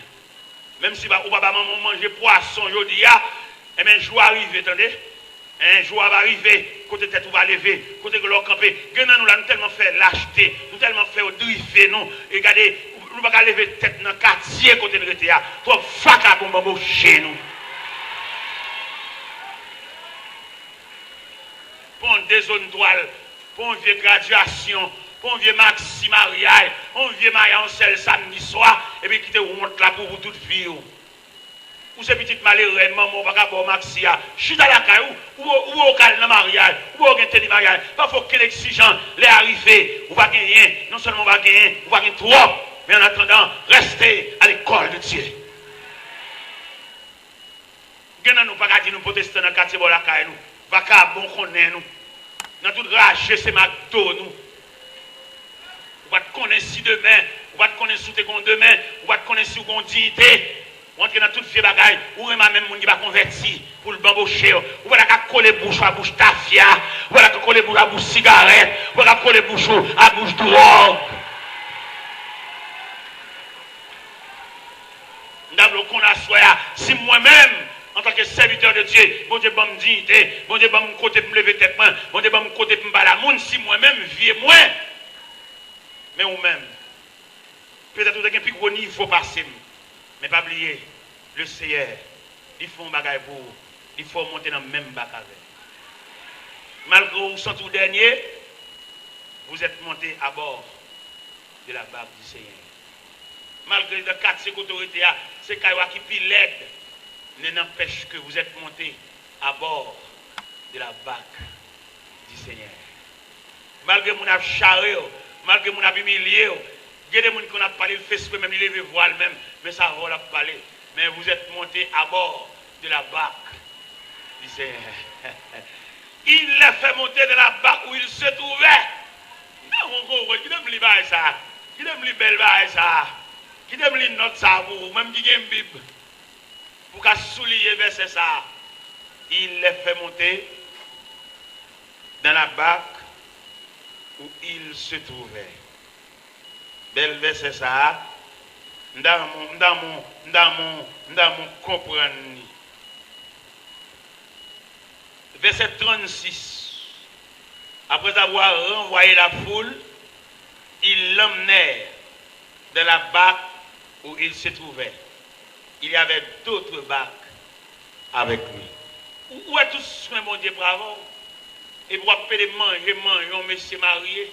Même si on va pas manger poisson aujourd'hui, et bien un jour arrive, attendez. Un jour va arriver, côté tête on va lever, côté que l'on camper. Nous là, nous tellement fait l'acheter, nous tellement fait driver, non. Et regardez, nous ne pouvons pas lever tête dans le quartier côté de l'État. Trop faca pour nous chez nous. Pour des zones toiles, pour une vieille graduation, pour un vieux maxi mariage, un vieux mariage en seul samedi soir, et puis qui te honte là pour vous toute vie. Ou ces petites malheureux, maman, pas pour maxi, chute à la caille, ou au calme dans le mariage, ou au gagner mariage. Pas faut que l'exigent les arriver, ou pas gagner, non seulement va gagner, ou va gagner trop. Mais en attendant, restez à l'école de Dieu. Nous ne pas dire nous protestants dans le quartier de la caille, nous. Va qu'à bon connaître nous. Dans tout rage, c'est McDo, nous. On va te connaître si demain, on va te connaître sous tes comptes demain, on va te connaître sous ton dignité. On entre dans toute ces bagailles, ou même monde qui va convertir pour le bambocher, ou va coller bouche à bouche tafia, ou va coller bouche à bouche cigarette, ou va coller bouche à bouche drogue. Si moi-même, en tant que serviteur de Dieu, bon Dieu, bon me dignité, bon Dieu, bon me côté pour me lever tête, bon Dieu, bon me côté pour me battre la monde, si moi-même, vie moi, mais ou même, peut-être que vous avez un plus gros niveau passé, mais pas oublier, le Seigneur, il faut un bagage pour vous, il faut monter dans le même bac avec. Malgré que vous sentez tout dernier, vous êtes monté à bord de la barque du Seigneur. Malgré les 4 autorités, c'est Kaïwa qui pile l'aide, n'empêche que vous êtes monté à bord de la barque du Seigneur. Malgré mon charré, malgré mon humilié, il y a des gens qui ont parlé, le fait même, il veut voir même, mais ça va parler. Mais vous êtes monté à bord de la barque du Seigneur. Il l'a fait monter de la barque où il se trouvait. Non, on comprend, il ne me ça. Qui aime li belle bail ça? Qui aime li note ça pour même qui aime Bible? Pour qu'à souligner verset ça. Il les fait monter dans la barque où il se trouvait. Bel verset ça. Dans mon comprendre. Verset 36. Après avoir renvoyé la foule, ils l'emmenèrent dans la barque où il se trouvait. Il y avait d'autres barques avec lui. Où est tout ce mon Dieu bravo? Et pour appeler manger, un monsieur marié.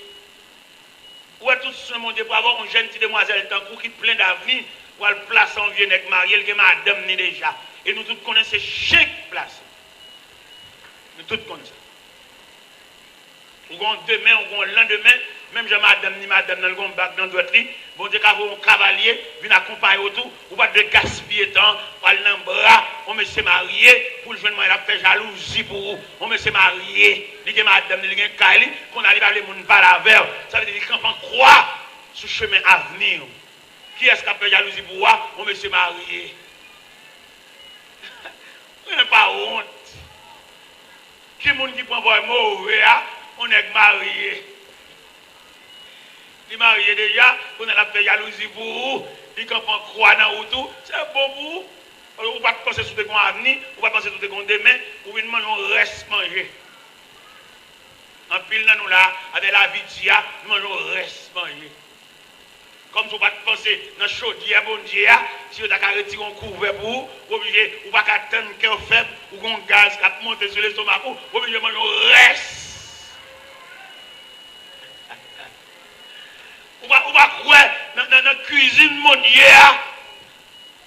Où est tout ce mon Dieu bravo? Une jeune petite demoiselle tant qui plein d'avenir pour le placer en vieux nègre marié, que madame ni déjà. Et nous tous connaissons chaque place. Nous tous connaissons. Ou demain, ou lendemain, même j'ai madame ni madame dans le bac dans d'autres lits, bon Dieu qu'a un cavalier vient accompagner autour, ou pas de gaspiller temps, pour aller dans le bras, on me s'est marié, pour le jeune il a fait jalousie pour vous, on me s'est marié, il y a madame, il y a un caille, qu'on arrive à les gens par la verre, ça veut dire qu'on peut croire sur le chemin à venir. Qui est-ce qui a fait jalousie pour vous? On me s'est marié. On n'a pas honte. Qui est le monde qui prend pour un mauvais, on est marié. Il est marié déjà, on a fait jalousie pour vous, il comprend croire dans vous tout, c'est bon pour vous. Alors, vous ne pouvez pas penser sur des avenir, vous ne pouvez pas penser sur des demain, vous pouvez demander on reste manger. En pile, nous là, avec la vie de Dieu, nous mangeons reste manger. Comme si vous ne pouvez pas penser dans le chaudière, bon Dieu, si vous avez retiré un couvert pour vous, vous ne pouvez pas attendre qu'un faible ou un gaz qui a monté sur l'estomac, vous pouvez manger reste. On va croire dans la cuisine mondiale.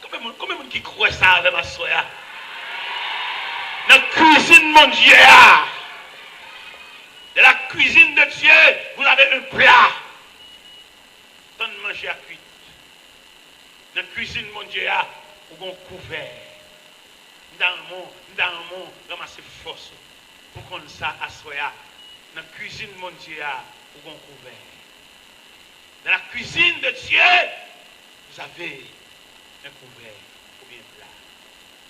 Combien de monde qui croit ça avec ma soeur? Dans la cuisine mondiale. Dans la cuisine de Dieu, vous avez un plat. Tant de manger à cuire. Dans la cuisine mondiale, vous avez un couvert. Dans le monde, ramasser force. Pour qu'on ça à soya. Dans la cuisine mondiale, vous avez un couvert. Dans la cuisine de Dieu, vous avez un couvert ou bien un plat.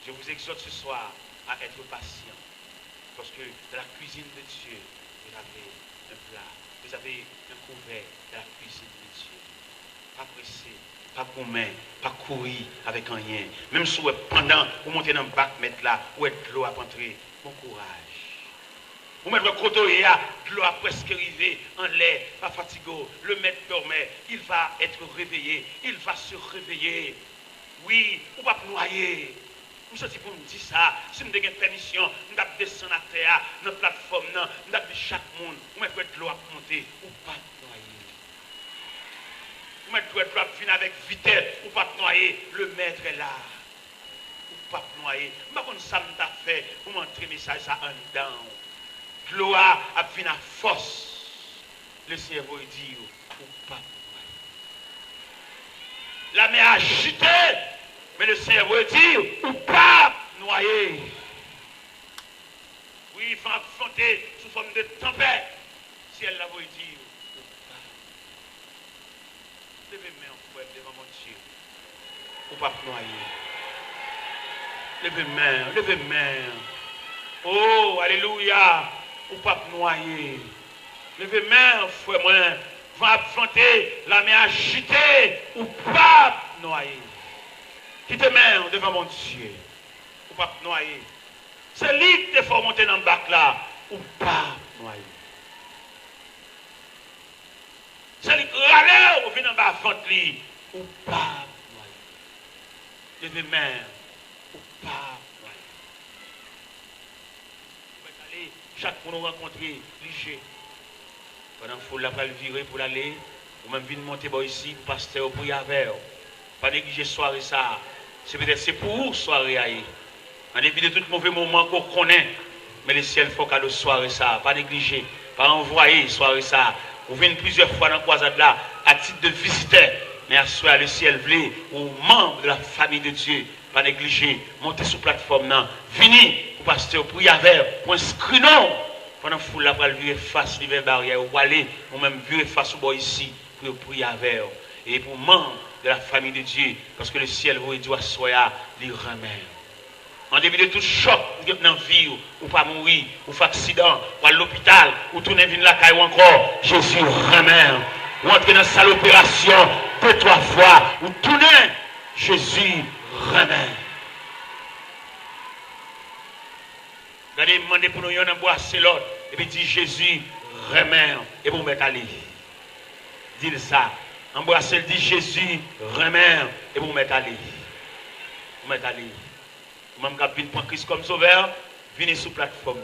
Je vous exhorte ce soir à être patient. Parce que dans la cuisine de Dieu, vous avez un plat. Vous avez un couvert dans la cuisine de Dieu. Pas pressé, pas gourmet, pas courir avec rien. Même si pendant vous montez dans le bac, mettre là, où est de l'eau à rentrer, bon courage. Vous mettez le côté, de l'eau a presque arrivé en l'air, pas fatigué, le maître dormait, il va être réveillé, il va se réveiller. Oui, on va noyer. Vous savez pour me dire ça, si vous avez une permission, vous allez descendre à terre, dans la plateforme, vous allez chaque monde, vous mettez de l'eau à monter, ou pas noyer. Vous mettez de l'eau à venir avec vitesse, ou pas noyer, le maître est là. Ou pas noyer. Je ne sais pas si ça m'a fait, vous montrez message ça en dedans. L'eau a fini à force. Le cerveau dit, ou pas noyer. La mer a chuté, mais le cerveau dit, ou pas noyer. Oui, il faut affronter sous forme de tempête. Si elle l'a dit, ou pas. Levez main en fouet devant mon Dieu. Ou pas noyer. Levez main. Oh, alléluia. Ou pas noyer. Levez main, frère, moi, va affronter la mer agitée, ou pas noyer. Quittez main devant mon Dieu, ou pas noyer. C'est lui qui te faut monter dans le bac là, ou pas noyer. C'est lui qui râle, ou vient dans le bac lui, ou pas noyer. Levez main, ou pas. Chaque fois nous rencontrer, léger. Pendant qu'il faut la virer pour l'aller, ou même venir monter ici, pasteur pour y avoir. Pas négliger soirée ça. C'est peut-être c'est pour vous soirée aille. En dépit de tout mauvais moment qu'on connaît, mais le ciel faut qu'à le soirée ça. Pas négliger, pas envoyer soirée ça. Vous venez plusieurs fois dans la croisade là, à titre de visiteur. Mais à soir le ciel voulait, ou membre de la famille de Dieu, pas négliger, monter sur la plateforme là, venez. Pasteur, pour y avoir, pour inscrire non. Pendant que la va virer face à la barrière, ou aller, ou même virer face au bois ici, pour prier avec eux. Et pour membres de la famille de Dieu, parce que le ciel vous doit soya les remet. En début de tout choc, dans la vie, ou pas mourir, ou pas accident, ou à l'hôpital, ou tourner venir la caille ou encore, Jésus remet. Ou entrer dans la salle d'opération, 2-3 fois, ou tourner, Jésus remet. Regardez, demandez pour nous embrasser l'autre, et puis dit Jésus remet, et vous mettez à aller. Dites ça. Embrassez le dit Jésus remet, et vous mettez à aller. Vous mettez à aller. Vous-même qui venez prendre Christ comme sauveur, venez sur la plateforme.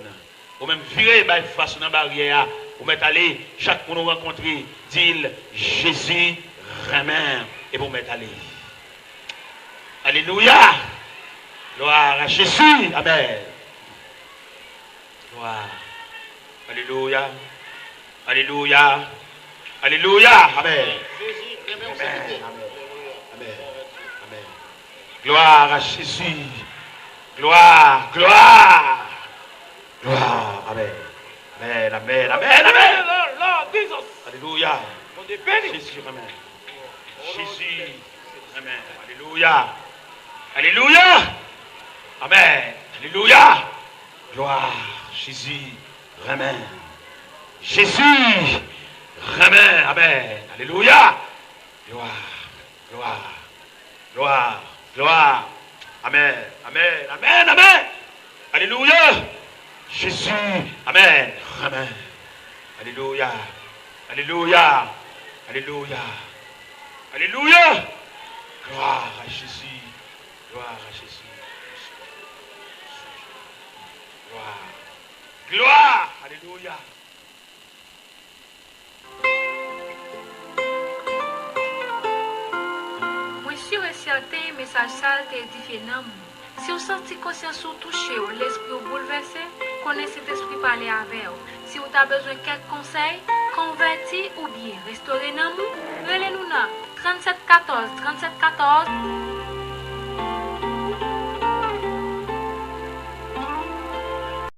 Vous même virez face dans la barrière. Vous mettez à aller. Chaque fois que nous rencontrons, dit Jésus remet, et vous mettez à aller. Alléluia. Gloire à Jésus. Amen. Gloire. Alléluia. Alléluia. Alléluia. Amen. Amen. Amen. Amen. Amen. Gloire à Jésus. Gloire. Gloire. Gloire. Amen. Amen. Amen. Amen. Amen. Alléluia. Jésus. Amen. Jésus. Amen. Alléluia. Alléluia. Amen. Alléluia. Gloire. Jésus. Amen. Jésus. Amen. Amen. Alléluia. Gloire. Gloire. Gloire. Gloire. Amen. Amen. Amen. Amen. Alléluia. Jésus. Amen. Amen. Alléluia. Alléluia. Alléluia. Alléluia. Gloire à Jésus. Gloire à Jésus. Gloire. Gloire. Alléluia. Moi sûr et certain, message ça est différent. Si vous sentez conscience ou touché, l'esprit ou bouleversé, connaissez cet esprit parler avec vous. Si vous avez besoin de quelques conseils, convertis ou bien restaurer dans nous, relez-nous 37 14 37 14.